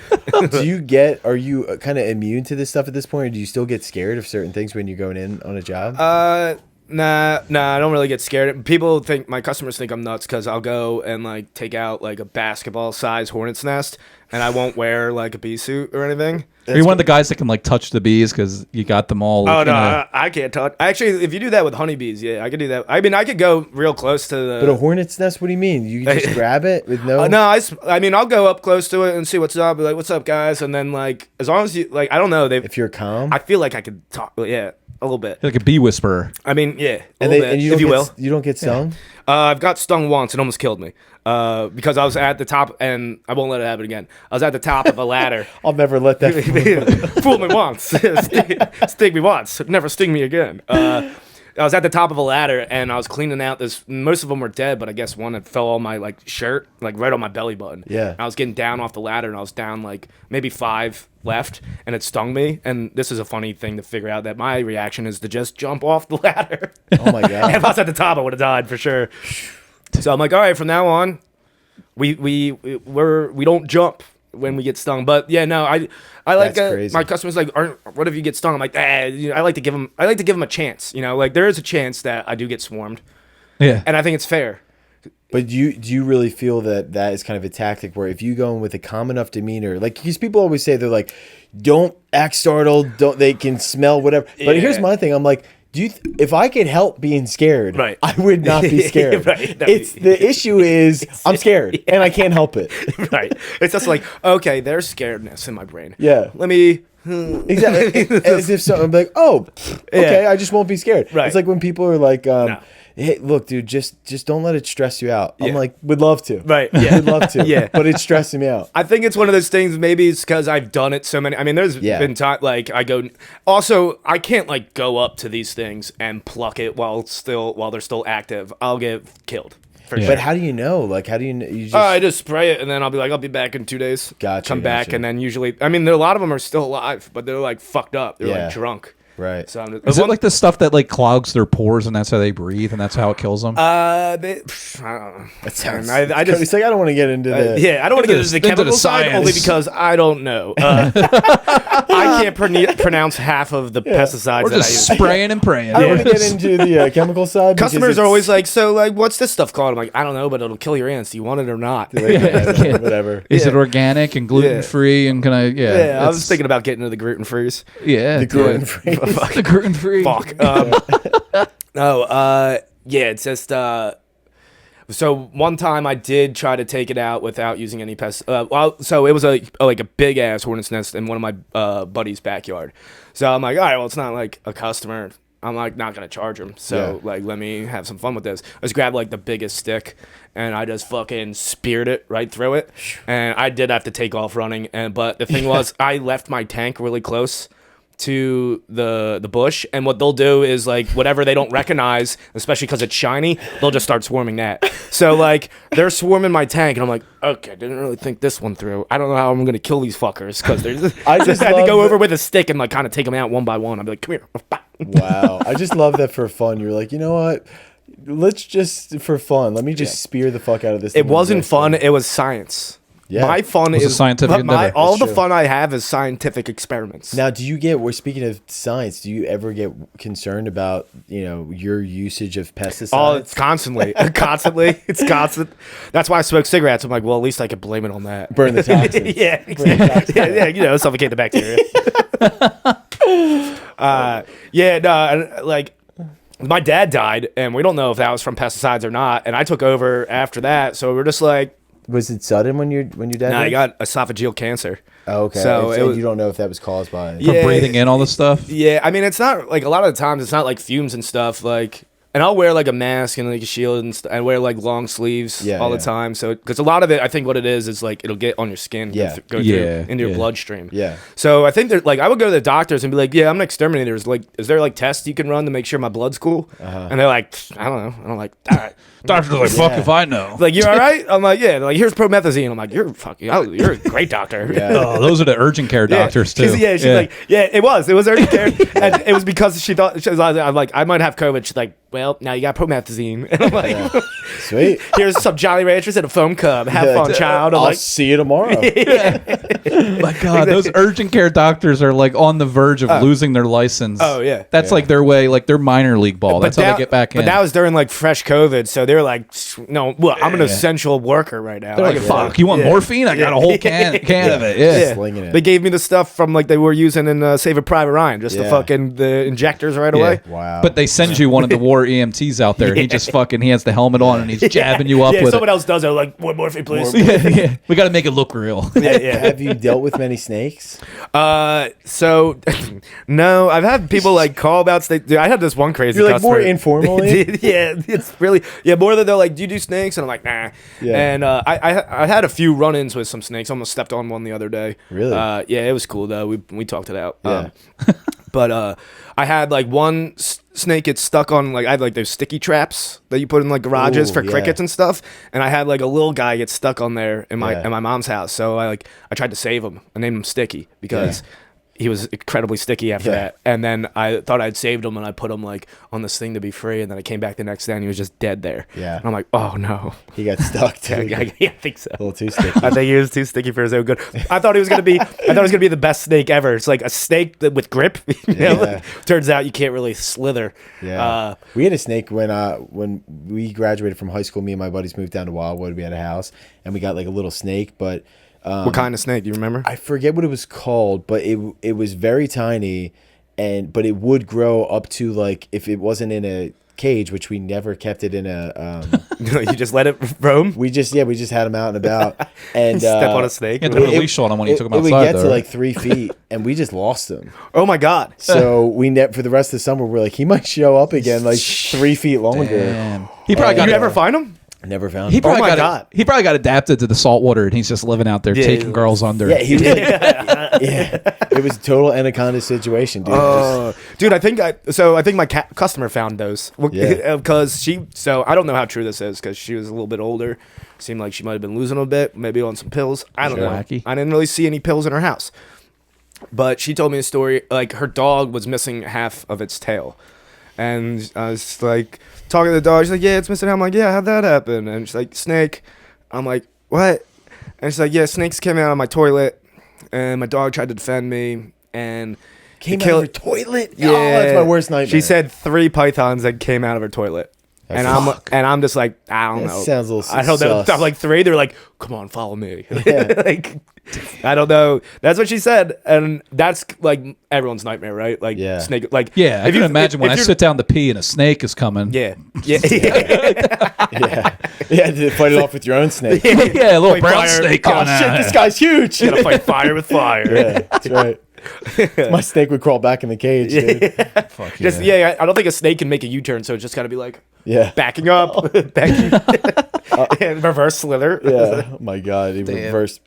Are you kind of immune to this stuff at this point, or do you still get scared of certain things when you're going in on a job? Nah, I don't really get scared. My customers think I'm nuts because I'll go and like take out like a basketball size hornet's nest, and I won't wear like a bee suit or anything. Are you one of the guys that can like touch the bees because you got them all? Oh no, I can't touch. Actually, if you do that with honeybees, yeah, I could do that. I mean, I could go real close to the. But a hornet's nest? What do you mean? You just grab it with no? No, I mean, I'll go up close to it and see what's up. Be like, "What's up, guys?" And then like, as long as you like, I don't know. If you're calm, I feel like I could talk. Yeah, a little bit. like a bee whisperer. I mean, yeah, and you don't get stung. I've got stung once. It almost killed me because I was at the top, and I won't let it happen again. I was at the top of a ladder. I'll never let that. Fool me once, sting me once, never sting me again. I was at the top of a ladder, and I was cleaning out this. Most of them were dead, but I guess one had fell on my like shirt, like right on my belly button. Yeah. And I was getting down off the ladder, and I was down like maybe 5 left, and it stung me. And this is a funny thing to figure out, that my reaction is to just jump off the ladder. Oh my god! If I was at the top, I would have died for sure. So I'm like, all right, from now on, we don't jump when we get stung. But yeah, no, I like my customers like, what if you get stung? I'm like, I like to give them a chance. You know, like there is a chance that I do get swarmed. Yeah, and I think it's fair. But do you really feel that is kind of a tactic where if you go in with a calm enough demeanor, like because people always say they're like, don't act startled, they can smell whatever. But here's my thing, I'm like, if I could help being scared, right, I would not be scared. Right. No, it's the issue is I'm scared and I can't help it. Right. It's just like, okay, there's scaredness in my brain. Yeah. Let me. Exactly. As if I'm like, oh, okay, I just won't be scared. Right. It's like when people are like, hey, look, dude, just don't let it stress you out. I'm like, would love to. Right. Yeah. Would love to. Yeah. But it's stressing me out. I think it's one of those things. Maybe it's because I've done it so many. I mean, there's been time like I go. Also, I can't like go up to these things and pluck it while they're still active. I'll get killed. Sure. But how do you know? Like, how do you just... I just spray it, and then I'll be like, I'll be back in 2 days. Come back, and then usually... I mean, a lot of them are still alive, but they're, like, fucked up. They're, like, drunk. Right. So is it like the stuff that, like, clogs their pores, and that's how they breathe, and that's how it kills them? I don't know. That sounds... It's like, I don't want to get into the... Yeah, I don't want to get into the chemical side, only because I don't know. I can't pronounce half of the pesticides We're that I use. just spraying and praying. I don't want to get into the chemical side. Customers are always like, so, like, what's this stuff called? I'm like, I don't know, but it'll kill your ants. Do you want it or not? Whatever. Is it organic and gluten-free and can I... Yeah, I was thinking about getting into the gluten-frees. Yeah. The gluten-free. The gluten-free. Fuck. It's just so one time I did try to take it out without using any pests. So it was like a big ass hornet's nest in one of my buddy's backyard. So I'm like, all right, well, it's not like a customer. I'm like not gonna charge him. So like, let me have some fun with this. I just grabbed like the biggest stick and I just fucking speared it right through it. And I did have to take off running. But the thing was, I left my tank really close to the bush, and what they'll do is like whatever they don't recognize, especially because it's shiny, they'll just start swarming that. So like they're swarming my tank, and I'm like, okay, didn't really think this one through. I don't know how I'm gonna kill these fuckers because there's. I just had to go over with a stick and like kind of take them out one by one. I'd be like, come here. Wow, I just love that for fun. You're like, you know what? Let's just for fun. Let me just spear the fuck out of this. It wasn't fun. It was science. Yeah. My fun is scientific endeavor. All the fun I have is scientific experiments. Now, we're speaking of science, do you ever get concerned about, your usage of pesticides? Oh, it's constantly. It's constant. That's why I smoke cigarettes. I'm like, well, at least I can blame it on that. Burn the toxins. Yeah, suffocate the bacteria. Like my dad died, and we don't know if that was from pesticides or not, and I took over after that, so we're just like, was it sudden when your dad died? I got esophageal cancer. Oh, okay. So you don't know if that was caused by from breathing in all this stuff? Yeah, I mean, it's not like a lot of the times it's not like fumes and stuff, like, and I'll wear like a mask and like a shield and wear like long sleeves all the time. So because a lot of it, I think what it is like it'll get on your skin, go through into your bloodstream. Yeah. So I think that like I would go to the doctors and be like, yeah, I'm an exterminator. Like, is there like tests you can run to make sure my blood's cool? And they're like, I don't know. And I'm like, all right. Doctor's like, fuck if I know. Like, you're all right? I'm like, yeah. They're like, here's promethazine. I'm like, you're a great doctor. Oh, those are the urgent care doctors too. She's like, it was urgent care. And it was because she thought, I'm like, I might have COVID. She's like, well, now you got promethazine. And I'm like, Sweet. here's some Jolly Ranchers and a foam cub. Have fun, child. I'm I'll like, see you tomorrow. My God, those urgent care doctors are like on the verge of losing their license. Oh, yeah. That's like their way, like their minor league ball. That's how they get back in. But that was during like fresh COVID, so they're like, no, well, I'm an essential worker right now. They're like, fuck, you want morphine? I got a whole can of it. Yeah. Slinging it. They gave me the stuff from like they were using in Saving Private Ryan, just the injectors right away. Wow. But they send you one of the war EMTs out there. And he just he has the helmet on and he's jabbing you up with someone it. else does it. Like, more morphine, please. Yeah. We got to make it look real. Have you dealt with many snakes? So no, I've had people like call about snakes. Dude, I had this one crazy You're like customer. more informally. Yeah, it's really more than they're like, do you do snakes? And I'm like, nah. Yeah. And I had a few run-ins with some snakes. Almost stepped on one the other day. Really? Yeah, it was cool though. We talked it out. Yeah. But I had like one snake get stuck on like I had like those sticky traps that you put in like garages Ooh, for yeah. crickets and stuff, and I had like a little guy get stuck on there in Yeah. my mom's house. So I tried to save him. I named him Sticky because he was incredibly sticky after Yeah. that. And then I thought I'd saved him and I put him like on this thing to be free. And then I came back the next day and he was just dead there. Yeah. And I'm like, oh no. He got stuck too. I think so. A little too sticky. I think he was too sticky for his own good. I thought he was gonna be. I thought it was gonna be the best snake ever. It's like a snake with grip. You know? Yeah. Turns out you can't really slither. Yeah. We had a snake when we graduated from high school. Me and my buddies moved down to Wildwood. We had a house and we got like a little snake, but What kind of snake? Do you remember? I forget what it was called, but it was very tiny, but it would grow up to like if it wasn't in a cage, which we never kept it in a. You just let it roam. We just had him out and about, and Step on a snake. You had to put a leash on him when you took him It would outside. get though, to right? like 3 feet, and we just lost him. Oh my god. So for the rest of the summer, we're like, he might show up again, like 3 feet longer. Damn. He probably Did got you ever find him? I never found He him. probably my got God. He probably got adapted to the salt water, and he's just living out there taking girls under. Yeah, he was like, it was a total anaconda situation, dude. Dude, I think my customer found those. Yeah. Because I don't know how true this is because she was a little bit older. Seemed like she might have been losing a bit, maybe on some pills. I don't know. Wacky. I didn't really see any pills in her house. But she told me a story, like her dog was missing half of its tail. And I was like talking to the dog. She's like, yeah, it's missing. I'm like, yeah, how'd that happen? And she's like, snake. I'm like, what? And she's like, yeah, snakes came out of my toilet, and my dog tried to defend me, and Came it out of killed- her toilet? Yeah, Oh, that's my worst nightmare. She said 3 pythons that came out of her toilet. And I'm just like, I don't That know. sounds a little I don't know. sus. I'm like 3. They're like, come on, follow me. Yeah. Like, I don't know. That's what she said, and that's like everyone's nightmare, right? Like Yeah. snake. Like Yeah, I if can you- imagine when if I you're- sit down to pee and a snake is coming. Yeah, yeah, Yeah. Yeah, to fight it off with your own snake. Yeah, a little Fight brown fire. snake Oh, coming shit, out. this guy's huge. You gotta fight fire with fire. Yeah, that's right. My snake would crawl back in the cage, dude. Fuck Just I don't think a snake can make a U-turn, so it's just gotta be like Yeah. backing up, backing, and reverse slither. Yeah. Oh my God. It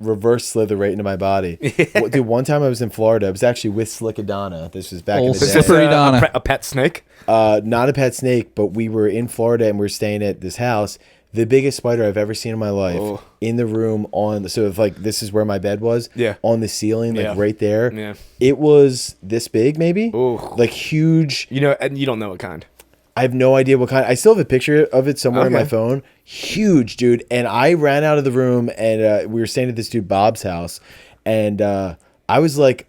reverse slither right into my body. Well, dude, one time I was in Florida. I was actually with Slickadonna. This was back in Old the day. Slippery Donna. A pet snake. Not a pet snake, but we were in Florida and we were staying at this house. The biggest spider I've ever seen in my life Oh. in the room so if like this is where my bed was, Yeah. on the ceiling, like Yeah. right there. Yeah. It was this big, maybe, Ooh. like huge. You know, and you don't know what kind. I have no idea what kind. I still have a picture of it somewhere on my Okay. phone. Huge, dude. And I ran out of the room and we were staying at this dude Bob's house, and I was like,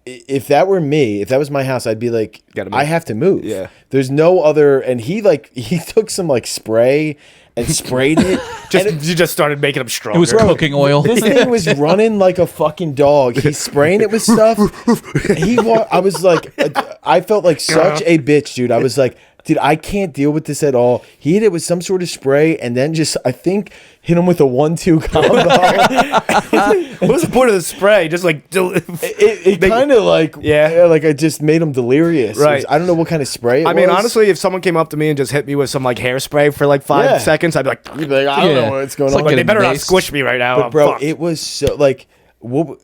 if that were me, if that was my house, I'd be like, Gotta move. I have to move. Yeah. There's no other. And he took some like spray and sprayed it. You just started making them stronger. It was cooking oil. This thing was running like a fucking dog. He's spraying it with stuff. I was like, I felt like such a bitch, dude. I was like, dude, I can't deal with this at all. He hit it with some sort of spray and then just, I think, hit him with a 1-2 combo. What was the point of the spray? Just like It kind of like, like I just made him delirious. Right. I don't know what kind of spray it was. I mean, honestly, if someone came up to me and just hit me with some like hairspray for like 5 Yeah. seconds, I'd be like, You'd be like, I don't know what's going It's on. like they better not Based. squish me right now. But I'm bro, fucked. it was so like, what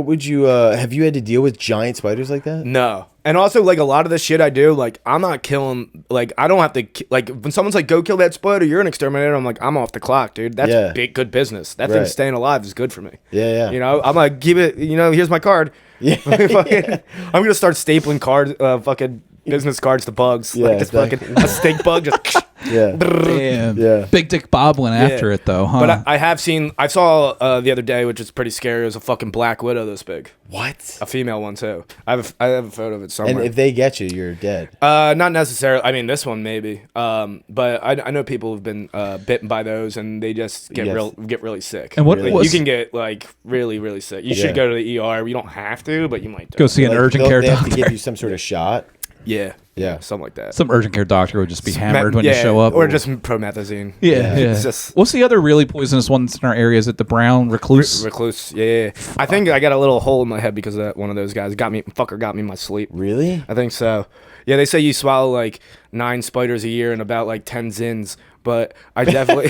would you, have you had to deal with giant spiders like that? No. And also, like, a lot of the shit I do, like, I'm not killing, like, I don't have to, like, when someone's like, go kill that spider, you're an exterminator, I'm like, I'm off the clock, dude. That's good business. That thing Right. staying alive is good for me. Yeah. You know, I'm like, give it, here's my card. Yeah. I'm going to start stapling cards, fucking business cards to bugs. Yeah, like just exactly. fucking a stink bug. Just Yeah. Damn. Yeah. Big Dick Bob went after it though, huh? But I saw the other day, which is pretty scary. It was a fucking black widow this big. What? A female one too. I have a photo of it somewhere. And if they get you, you're dead. Not necessarily. I mean, this one maybe. But I know people who've been bitten by those, and they just get really sick. And what Like, was- you can get like really really sick. You should go to the ER. You don't have to, but you might. Go see an urgent care They have to doctor. give you some sort of shot. Yeah. Yeah. Something like that. Some urgent care doctor would just be hammered when you show up. Or just promethazine. yeah. It's just What's the other really poisonous ones in our area? Is it the brown recluse? recluse. Yeah. I think I got a little hole in my head because of that. One of those guys got me in my sleep. Really? I think so. Yeah, they say you swallow like 9 spiders a year and about like 10 zins, but I definitely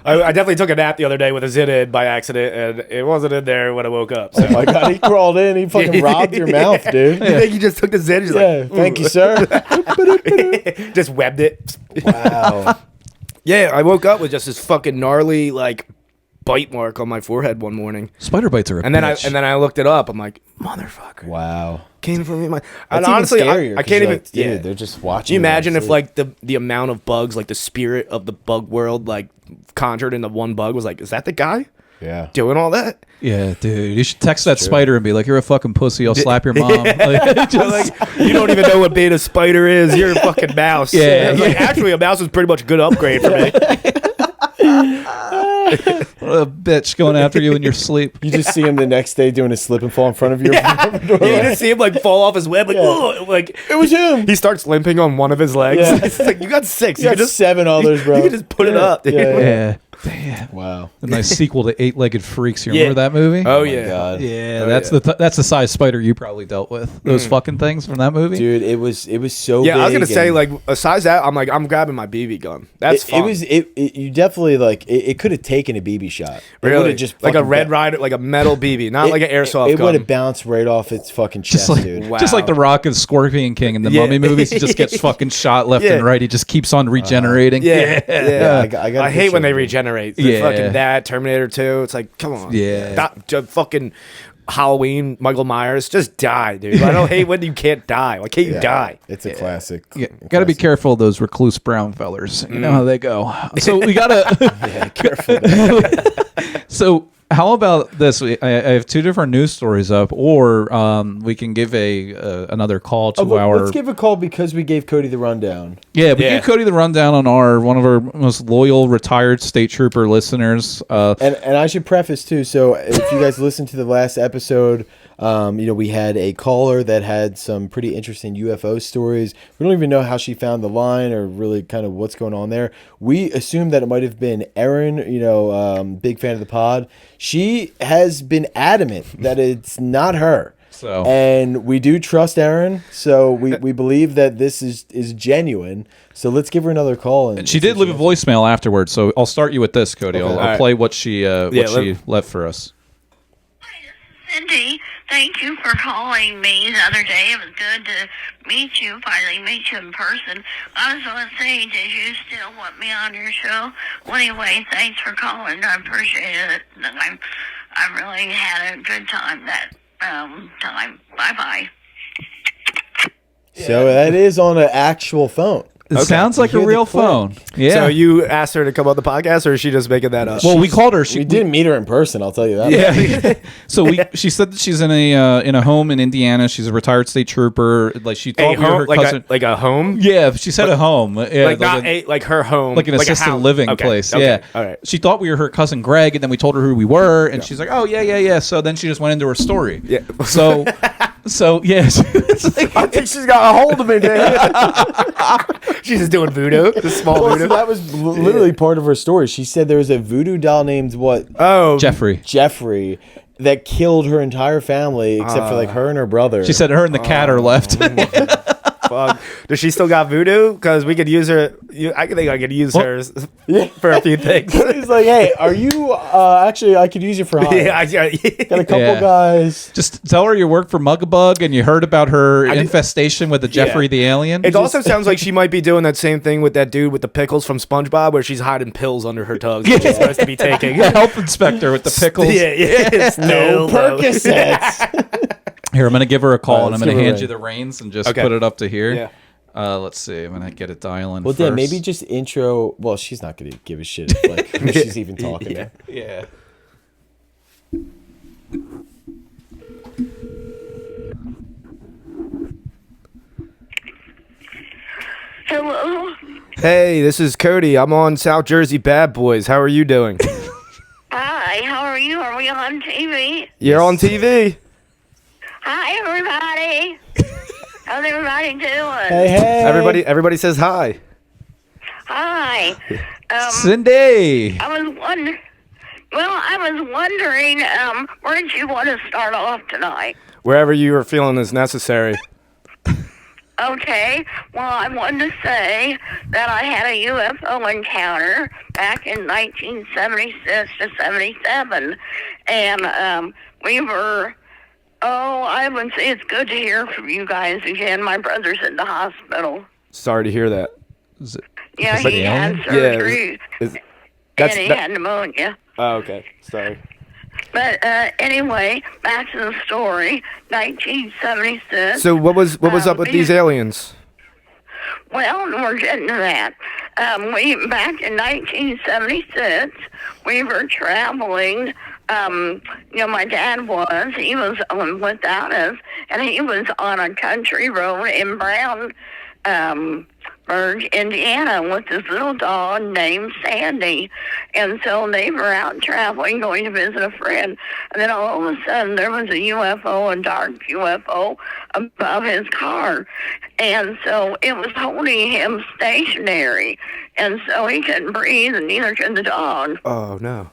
I definitely took a nap the other day with a zin in by accident, and it wasn't in there when I woke up. So. Oh my God, he crawled in. He fucking robbed your mouth, dude. You think you just took the zin? Just Yeah, thank you, sir. like, just webbed it. Wow. Yeah, I woke up with just this fucking gnarly like bite mark on my forehead one morning, Spider bites are a and then bitch. I looked it up. I'm like, motherfucker, Wow. came from me. And That's honestly, even scarier, I 'cause can't you're even. like, dude, Yeah, they're just watching. can you imagine if sleep. like the amount of bugs, like the spirit of the bug world, like conjured into one bug was like, is that the guy Yeah. doing all that? Yeah, dude. You should text that spider and be like, "You're a fucking pussy. I'll slap your mom." Like, just- Like, you don't even know what being a spider is. You're a fucking mouse. Yeah, It's like, actually, a mouse is pretty much a good upgrade for me. what a bitch going after you in your sleep. You just see him the next day doing a slip and fall in front of your Yeah, you just see him like fall off his web, like, "Ugh," like It was him. he starts limping on one of his legs. Yeah. It's like, you got 6. You got just 7 others, bro. You can just put it up, dude. Yeah. Damn. Wow. A nice sequel to Eight-Legged Freaks. You Yeah. remember that movie? Oh, My yeah. God. Yeah, Oh, that's yeah. that's the size spider you probably dealt with. Those fucking things from that movie. Dude, it was so Yeah, big. I was gonna say, and like, besides that, I'm grabbing my BB gun. That's it fun. was you definitely like it could have taken a BB shot. It really would've just like a fucking Red Rider, like a metal BB, not like an airsoft It gun. would have bounced right off its fucking chest, just like dude. Wow. just like the Rock and Scorpion King in the Yeah. Mummy movies, he just gets fucking shot left Yeah. and right. He just keeps on regenerating. Yeah. Yeah, I got a I hate when picture they of it. regenerate. The Yeah. fucking that Terminator 2. It's like, come on. Yeah. Fucking Halloween, Michael Myers, just die, dude. I don't hate when you can't die. Why can't you Yeah, die? It's a classic. Yeah, got to be careful of those recluse brown fellers. You know how they go. So we gotta. Yeah, careful. So how about this? I have 2 different news stories up, or we can give another call to our. Let's give a call because we gave Cody the rundown. Yeah, we Yeah. gave Cody the rundown on one of our most loyal retired state trooper listeners. And I should preface too. So if you guys listened to the last episode, we had a caller that had some pretty interesting UFO stories. We don't even know how she found the line or really kind of what's going on there. We assumed that it might have been Erin. Big fan of the pod. She has been adamant that it's not her. So- And we do trust Erin, so we believe that this is genuine. So let's give her another call. And She did leave a voicemail afterwards, so I'll start you with this, Cody. Okay. I'll Alright. play what she let- left for us. Cindy, thank you for calling me the other day. It was good to finally meet you in person. I was going to say, did you still want me on your show? Well, anyway, thanks for calling. I appreciate it. I really had a good time that time. Bye-bye. So that is on an actual phone. It sounds like a You hear the real click. phone. Yeah. So you asked her to come on the podcast, or is she just making that up? well, we called her. We didn't meet her in person. I'll tell you that. Yeah. So she said that she's in a home in Indiana. She's a retired state trooper. Like she a thought we were home, her like cousin. a home, Yeah, she said a home. Yeah, like not like her home, like an a assisted house. living Okay, place. okay, Yeah. all right. She thought we were her cousin Greg, and then we told her who we were, and she's like, "Oh yeah." So then she just went into her story. Yeah. So yeah. It's like- I think she's got a hold of me, dude. She's just doing voodoo, the small Well, so voodoo. that was literally part of her story. She said there was a voodoo doll named what? Oh, Jeffrey. Jeffrey that killed her entire family except for like her and her brother. She said her and the cat are left. fuck. Does she still got voodoo? Because we could use her. I think I could use her for a few things. He's like, hey, are you actually? I could use you for hire. Yeah, Got a couple Yeah. guys. Just tell her you work for Mugabug and you heard about her infestation with the Jeffrey the alien. It also sounds like she might be doing that same thing with that dude with the pickles from SpongeBob, where she's hiding pills under her tugs that she's supposed to be taking. the health inspector with the pickles. Yeah. No Percocets. Here, I'm going to give her a call, and I'm let's going to give her a hand you ring. the reins and just Okay. put it up to here. Yeah. Let's see. I'm going to get it dialing Well, first. Dan, maybe just intro. Well, she's not going to give a shit if, like, who she's even talking to. Yeah. Hello? Hey, this is Cody. I'm on South Jersey Bad Boys. How are you doing? Hi, how are you? Are we on TV? You're on TV. Hi, everybody. How's everybody doing? Hey. Everybody says hi. Hi. Cindy. I was wondering, where did you want to start off tonight? Wherever you are feeling is necessary. Okay, well, I wanted to say that I had a UFO encounter back in 1976 to 77, and we were, I would say it's good to hear from you guys again. My brother's in the hospital. Sorry to hear that. Is it, Yeah, is it he alien? had surgery, Is- and he had pneumonia. Oh, okay. Sorry. But anyway, back to the story. 1976. So what was up with these aliens? Well, we're getting to that. Back in 1976, we were traveling. My dad he was without us, and he was on a country road in Indiana, with this little dog named Sandy. And so they were out traveling, going to visit a friend. And then all of a sudden, there was a UFO, a dark UFO, above his car. And so it was holding him stationary. And so he couldn't breathe, and neither could the dog. Oh no.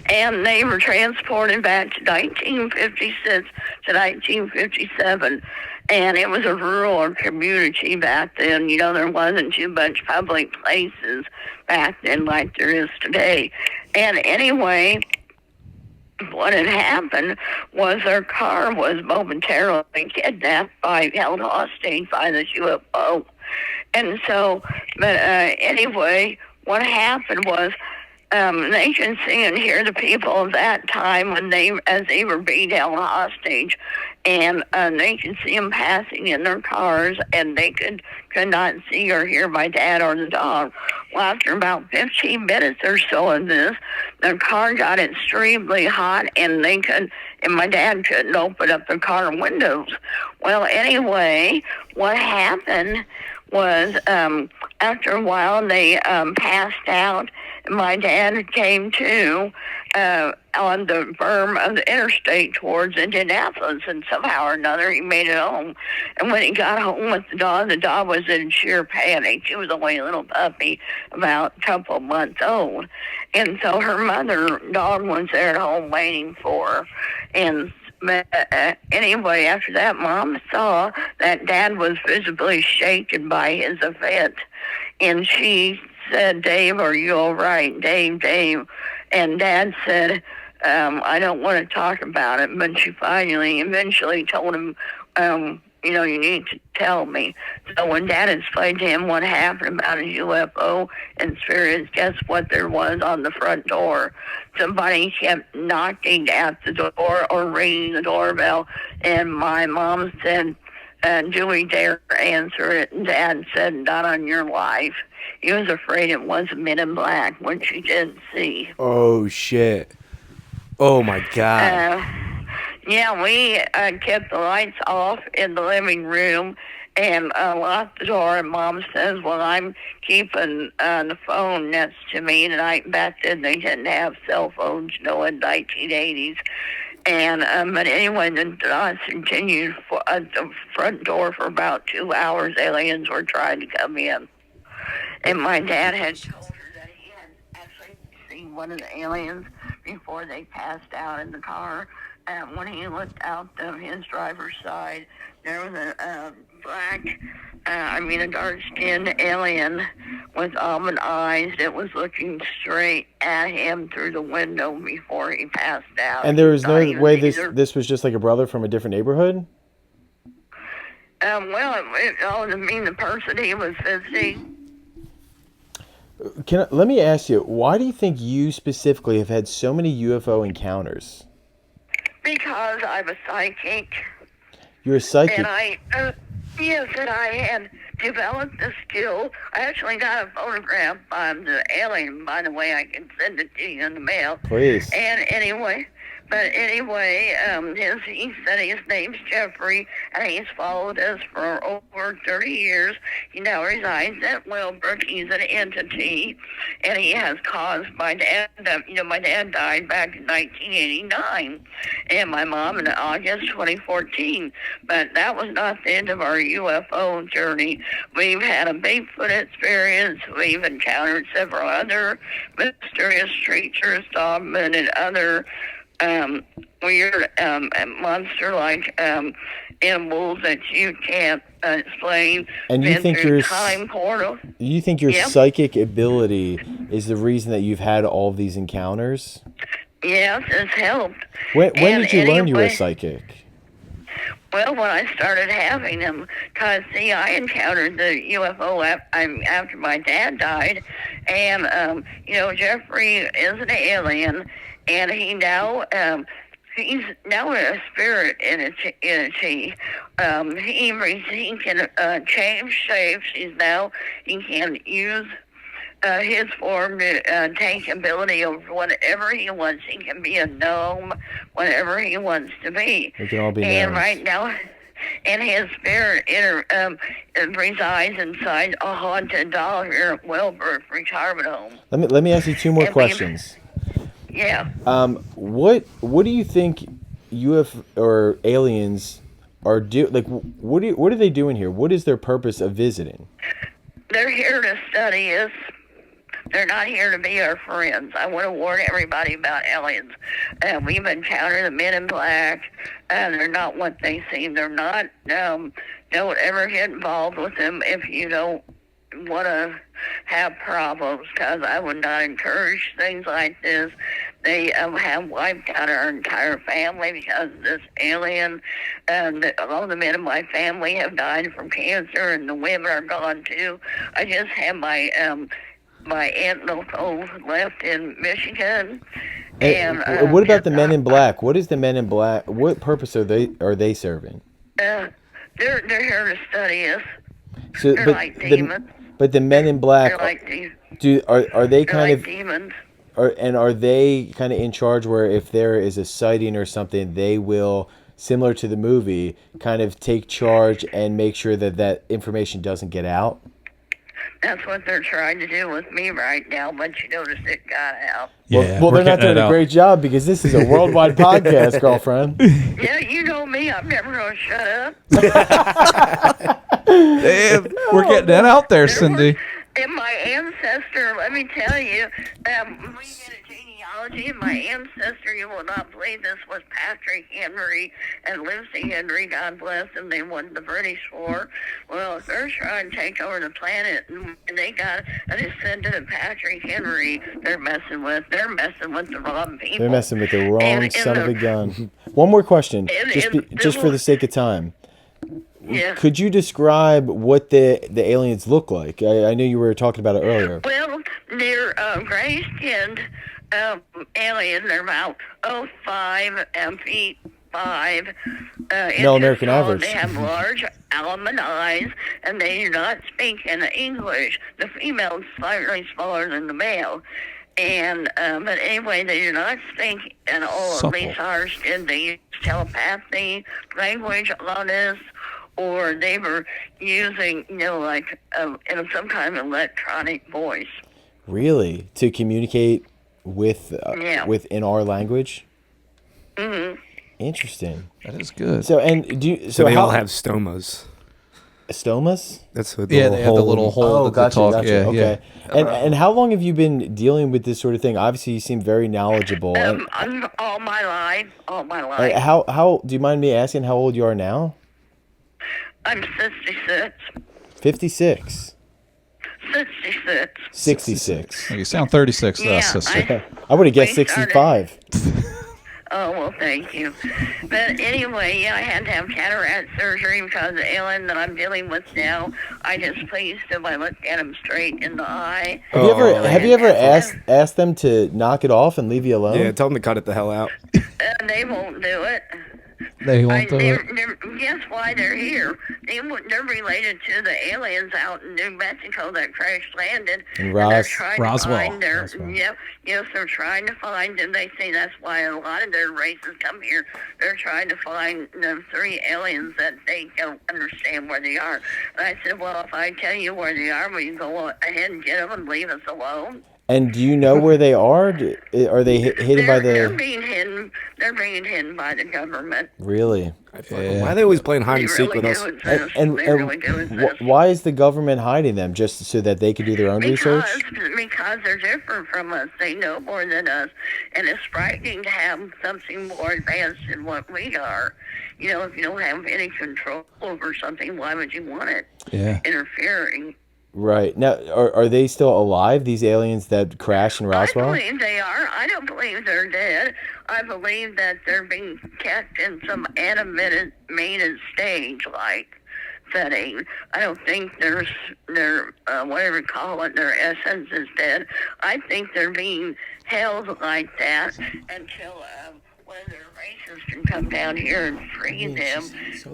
And they were transported back to 1956 to 1957. And it was a rural community back then. You know, there wasn't too much public places back then like there is today. And anyway, what had happened was their car was momentarily kidnapped held hostage by this UFO. And so, anyway, what happened was, they can see and hear the people of that time as they were being held hostage, and they can see them passing in their cars, and they could not see or hear my dad or the dog. Well, after about 15 minutes or so of this, the car got extremely hot, and my dad couldn't open up the car windows. Well, anyway, what happened was, after a while, they passed out. My dad came to on the berm of the interstate towards Indianapolis, and somehow or another he made it home. And when he got home with the dog was in sheer panic. She was only a little puppy, about a couple months old. And so her dog was there at home waiting for her. And anyway, after that, Mom saw that Dad was visibly shaken by his event. And she said, "Dave, are you all right? Dave." And Dad said, "I don't want to talk about it." But she eventually told him, you need to tell me. So when Dad explained to him what happened about his UFO experience, guess what there was on the front door? Somebody kept knocking at the door or ringing the doorbell. And my mom said, "Do we dare answer it?" And Dad said, "Not on your life." He was afraid it was Men in Black, which he didn't see. Oh shit. Oh my god. Yeah, we kept the lights off in the living room and locked the door. And Mom says, "Well, I'm keeping the phone next to me tonight." Back then, they didn't have cell phones, in the 1980s. And but anyway, the dogs continued at the front door for about 2 hours. Aliens were trying to come in. And my dad had told her that he had actually seen one of the aliens before they passed out in the car. When he looked out of his driver's side, there was a dark-skinned alien with almond eyes that was looking straight at him through the window before he passed out. And there was no way this was just like a brother from a different neighborhood? The person he was visiting. Let me ask you, why do you think you specifically have had so many UFO encounters? Because I'm a psychic. You're a psychic. And yes, and I had developed the skill. I actually got a photograph of the alien, by the way. I can send it to you in the mail. Please. And anyway, he said his name's Jeffrey, and he's followed us for over 30 years. He now resides at Willbrook. He's an entity, and he has caused my dad. My dad died back in 1989, and my mom in August 2014. But that was not the end of our UFO journey. We've had a Bigfoot experience. We've encountered several other mysterious creatures, dogmen, and other weird monster-like animals that you can't explain. And you think through your time portal? You think your Yep. psychic ability is the reason that you've had all these encounters? Yes, it's helped. When And did you learn you were anyway- psychic? Well, when I started having them, because, see, I encountered the UFO after my dad died, and, Jeffrey is an alien, and he's now a spirit entity. He can change shapes. He can use his form to take ability over whatever he wants. He can be a gnome, whatever he wants to be. We can all be And gnomes. right now, and his spirit resides inside a haunted doll here at Wilbur Retirement Home. Let me ask you two more And questions. Yeah. What do you think UFO or aliens are what are they doing here? What is their purpose of visiting? They're here to study us. They're not here to be our friends. I want to warn everybody about aliens. We've encountered the men in black, and they're not what they seem. They're not. Don't ever get involved with them if you don't want to have problems, because I would not encourage things like this. They have wiped out our entire family because of this alien, and all the men in my family have died from cancer, and the women are gone too. I just have my aunt Nicole left in Michigan. And what about the men in black? What is the men in black? What purpose are they serving? They're here to study us. So, They're like demons. But the men in black, They're like demons. are they They're kind like of demons. are they kind of in charge where if there is a sighting or something, they will, similar to the movie, kind of take charge and make sure that information doesn't get out? That's what they're trying to do with me right now, but you notice it got out. Yeah, Well, we're they're not getting doing it a out. great job because this is a worldwide podcast, girlfriend. Yeah, you know me. I'm never going to shut up. Damn, we're getting it out there, Cindy. And my ancestor, let me tell you, we did a genealogy, and my ancestor, you will not believe this, was Patrick Henry and Lucy Henry, God bless them. They won the British War. Well, they're trying to take over the planet, and they got a descendant of Patrick Henry they're messing with. They're messing with the wrong people. They're messing with the wrong And son of a gun. One more question, And- just for the sake of time. Yeah. Could you describe what the aliens look like? I know you were talking about it earlier. Well, they're gray-skinned alien. They're about 5 feet 5 No, inches American tall. average. They have large almond eyes, and they do not speak in English. The female is slightly smaller than the male. And but anyway, they do not speak in all of Supple. these ours. And they use telepathy, language on us, or they were using, like in some kind of electronic voice. Really? To communicate with Yeah. within our language? Mm-hmm. Interesting. That is good. So so So they how all have stomas. stomas? That's what Yeah, they have the little hole Oh, that gotcha, they talk. gotcha. Yeah, Okay. yeah. And how long have you been dealing with this sort of thing? Obviously, you seem very knowledgeable. All my life. And how do you mind me asking how old you are now? I'm 66. 56. 66. 66. You sound 36 to us, Yeah, sister. I would have guessed We started- 65. Oh, well, thank you. But anyway, yeah, I had to have cataract surgery because the alien that I'm dealing with now, I just pleased him. I looked at him straight in the eye. Have you ever asked them to knock it off and leave you alone? Yeah, tell them to cut it the hell out. They won't do it. They won't do it. Guess why they're here? They're related to the aliens out in New Mexico that crash landed. And they're trying Roswell. to find yes, they're trying to find, and they say that's why a lot of their races come here. They're trying to find the 3 aliens that they don't understand where they are. And I said, well, if I tell you where they are, will you go ahead and get them and leave us alone? And do you know where they are? Are they hidden by the? They're being hidden. They're being hidden by the government. Really? Why are they always playing hide and seek with us? Why is the government hiding them? Just so that they can do their own research? Because they're different from us. They know more than us. And it's frightening to have something more advanced than what we are. You know, if you don't have any control over something, why would you want it? Yeah. Interfering. Right. Now, are they still alive, these aliens that crashed in Roswell? I believe they are. I don't believe they're dead. I believe that they're being kept in some animated stage-like setting. I don't think their whatever you call it, their essence is dead. I think they're being held like that until one of their races can come down here and free them.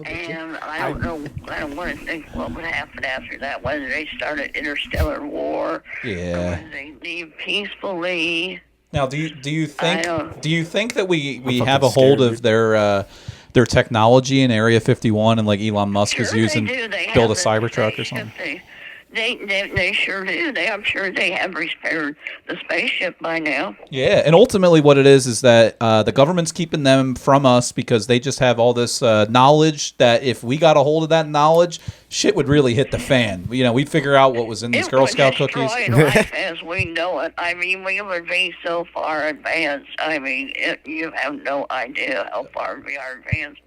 And I don't know. I don't want to think what would happen after that. Whether they start an interstellar war, or whether they leave peacefully. Now, do you think that we have a hold of their technology in Area 51 and like Elon Musk is using build a Cybertruck or something? They sure do. I'm sure they have repaired the spaceship by now. Yeah, and ultimately what it is that the government's keeping them from us because they just have all this knowledge that if we got a hold of that knowledge, shit would really hit the fan. You know, we'd figure out what was in these Girl Scout cookies. It would destroy life as we know it. I mean, we would be so far advanced. I mean, you have no idea how far we are advanced.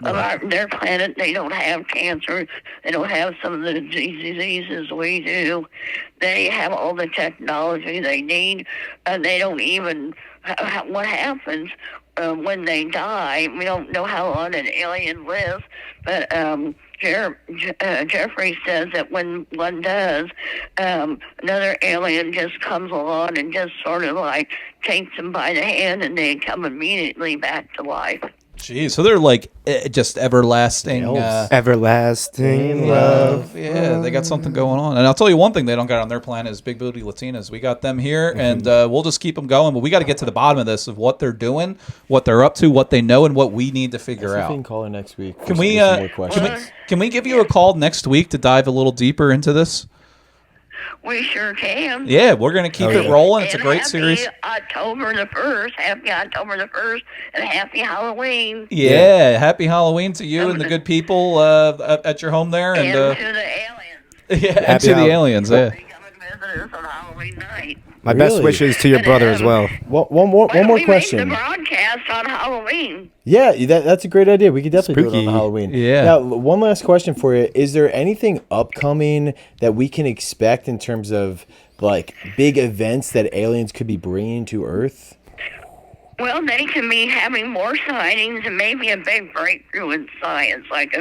Their planet, they don't have cancer. They don't have some of the diseases we do. They have all the technology they need. They don't even what happens when they die. We don't know how long an alien lives, but Jeffrey says that when one does, another alien just comes along and just sort of like takes them by the hand, and they come immediately back to life. Geez, so they're like just everlasting, everlasting love. Yeah, they got something going on. And I'll tell you one thing they don't got on their planet is big booty Latinas. We got them here, and we'll just keep them going. But we got to get to the bottom of this, of what they're doing, what they're up to, what they know, and what we need to figure out. We can call her next week. Can we give you a call next week to dive a little deeper into this? We sure can. Yeah, we're going to keep it rolling. It's a great series. Happy October the 1st, and happy Halloween. Yeah, happy Halloween to you and the good people at your home there. And to the aliens. Yeah, and to the aliens, yeah. Come and visit us on Halloween night. My best wishes to your brother as well. One more question. We make the broadcast on Halloween. Yeah, that's a great idea. We could definitely do it on Halloween. Yeah. Now, one last question for you. Is there anything upcoming that we can expect in terms of like big events that aliens could be bringing to Earth? Well, they can be having more sightings and maybe a big breakthrough in science, like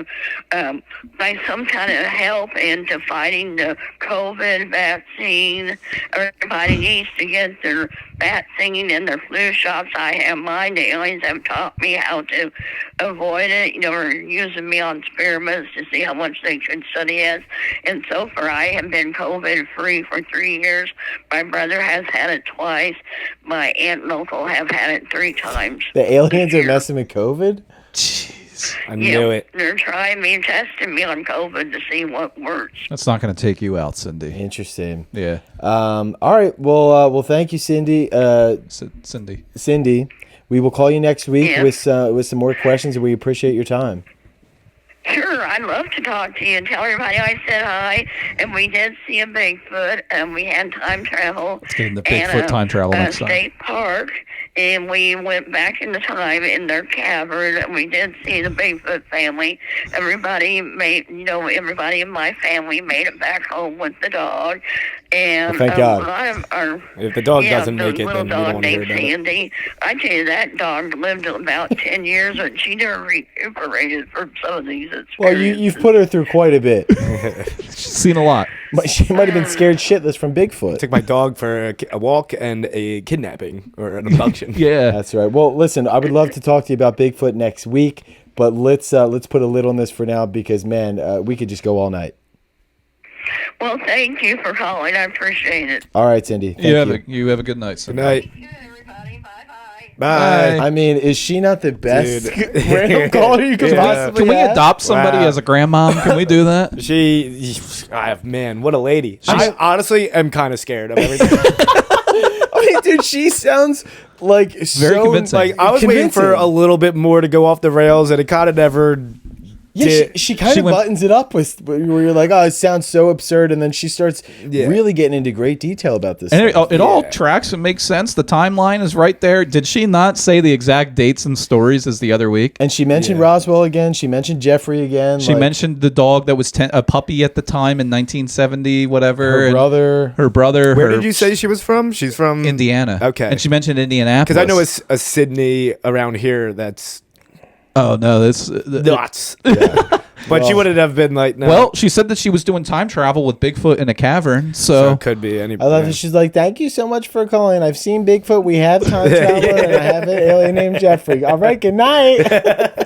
some kind of help into fighting the COVID vaccine. Everybody needs to get their vaccine and their flu shots. I have mine. The aliens have taught me how to avoid it. You know, or using me on experiments to see how much they could study us. And so far, I have been COVID-free for 3 years. My brother has had it twice. My aunt and uncle have had it 3 times. The aliens are messing with COVID? Jeez. I knew it. They're testing me on COVID to see what works. That's not going to take you out, Cindy. Interesting. Yeah. All right. Well, thank you, Cindy. Cindy, we will call you next week with some more questions, and we appreciate your time. Sure, I'd love to talk to you and tell everybody I said hi. And we did see a Bigfoot, and we had time travel. Let's get into Bigfoot time travel next time. State Park, and we went back in the time in their cavern, and we did see the Bigfoot family. Everybody in my family made it back home with the dog. And Well, thank God. If the dog yeah, doesn't the make it, little then we don't dog want to hear named about it. Sandy. I tell you, that dog lived about 10 years, and she never recuperated from some of these experiences. Well, you've put her through quite a bit. She's seen a lot. She might have been scared shitless from Bigfoot. Took my dog for a walk and a kidnapping or an abduction. Yeah. That's right. Well, listen, I would love to talk to you about Bigfoot next week, but let's put a lid on this for now because, man, we could just go all night. Well, thank you for calling. I appreciate it. All right, Cindy. Thank you. You have a good night. Sir. Good night. Good, everybody. Bye-bye. Bye. I mean, is she not the best Dude. random caller you could Yeah. possibly Can we have? adopt somebody Wow. as a grandmom? Can we do that? Man, what a lady. I honestly am kind of scared of everything. I mean, dude, she sounds like so convincing. Like I was waiting for a little bit more to go off the rails, and it kind of never. Yeah, she kind she of went- buttons it up with where you're like, oh, it sounds so absurd, and then she starts Yeah. really getting into great detail about this. And stuff. it all tracks and makes sense. The timeline is right there. Did she not say the exact dates and stories as the other week? And she mentioned Roswell again. She mentioned Jeffrey again. She like, mentioned the dog that was a puppy at the time in 1970, whatever. her and brother. Her brother. Where her did you say she was from? She's from Indiana. Okay. And she mentioned Indianapolis. Because I know it's a Sydney around here that's Oh, no. This. nuts. But she wouldn't have been like, no. Well, she said that she was doing time travel with Bigfoot in a cavern. so So, it could be any. I love that she's like, thank you so much for calling. I've seen Bigfoot. We have time traveler, and I have an alien named Jeffrey. All right, good night.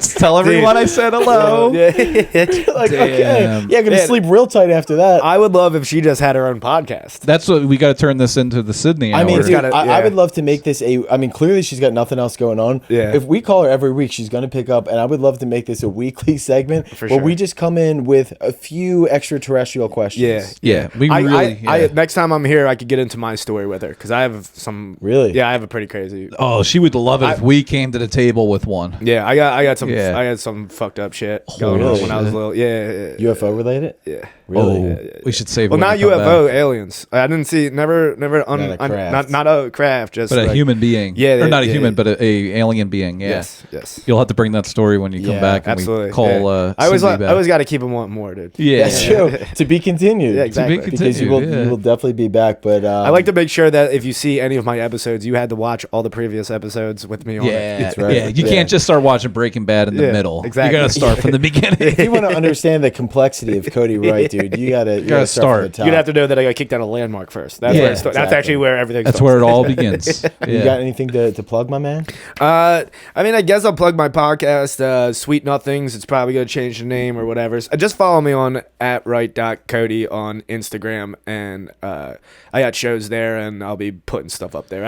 tell everyone I said hello. like, okay. Damn. Yeah, gonna Man. sleep real tight after that. I would love if she just had her own podcast. That's what we got to turn this into the Sydney hour. I mean, It's dude, gotta- I yeah. would love to make this I mean, clearly she's got nothing else going on. Yeah. If we call her every week, she's going to pick up, and I would love to make this a weekly segment where sure. we just come in with a few extraterrestrial questions. Yeah, we really. Next time I'm here, I could get into my story with her because I have some. Really? Yeah, I have a pretty crazy. Oh, she would love it if we came to the table with one. Yeah, I got some. Yeah. I got some fucked up shit going really? on when I was little. Yeah. UFO related? Yeah. Really? Oh, we should save. Well, one not to come UFO, back. aliens. I didn't see. Never. Not a craft. Not a craft. Just But a like- human being. Yeah, or not a yeah, human, yeah. but a alien being. Yeah. Yes. You'll have to bring that story when you come Yeah, back and Absolutely. we call. yeah. I always. Cindy I always back. got to keep them wanting more, dude. Yeah, That's true. To be continued. Yeah, exactly. To be Because you continued, will definitely be back. But I like to make sure that if you see any of my episodes, you had to watch all the previous episodes with me on it. Yeah, That's right. yeah. You Yeah. can't just start watching Breaking Bad in the Yeah, middle. exactly. You got to start from the beginning. if you want to understand the complexity of Cody Wright, dude, you gotta gotta start from the start. top. You'd have to know that I got kicked out of Landmark first. That's Yeah, where it that's exactly. actually where everything. That's starts. where it all begins. You Yeah. got anything to plug, my man? I mean, I guess I'll plug my podcast, Sweet Nothings. It's probably gonna change the name or whatever. So just follow me on @right.cody on Instagram, and I got shows there, and I'll be putting stuff up there.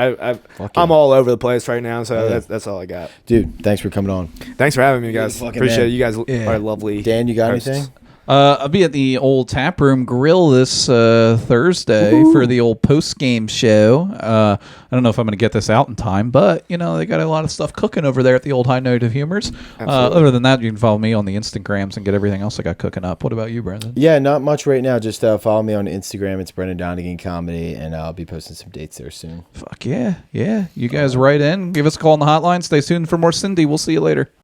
I'm all over the place right now, so that's all I got. Dude, thanks for coming on. Thanks for having me, guys. fucking Appreciate man. it. You guys Yeah. are lovely. Dan, you got hosts. anything? I'll be at the old Tap Room Grill this Thursday for the old post game show. I don't know if I'm going to get this out in time, but you know they got a lot of stuff cooking over there at the old High Note of Humors. Other than that, you can follow me on the Instagrams and get everything else I got cooking up. What about you, Brandon? Yeah, not much right now. Just follow me on Instagram. It's Brendan Donegan Comedy, and I'll be posting some dates there soon. Fuck yeah, yeah. You guys write in, give us a call on the hotline. Stay tuned for more Cindy. We'll see you later.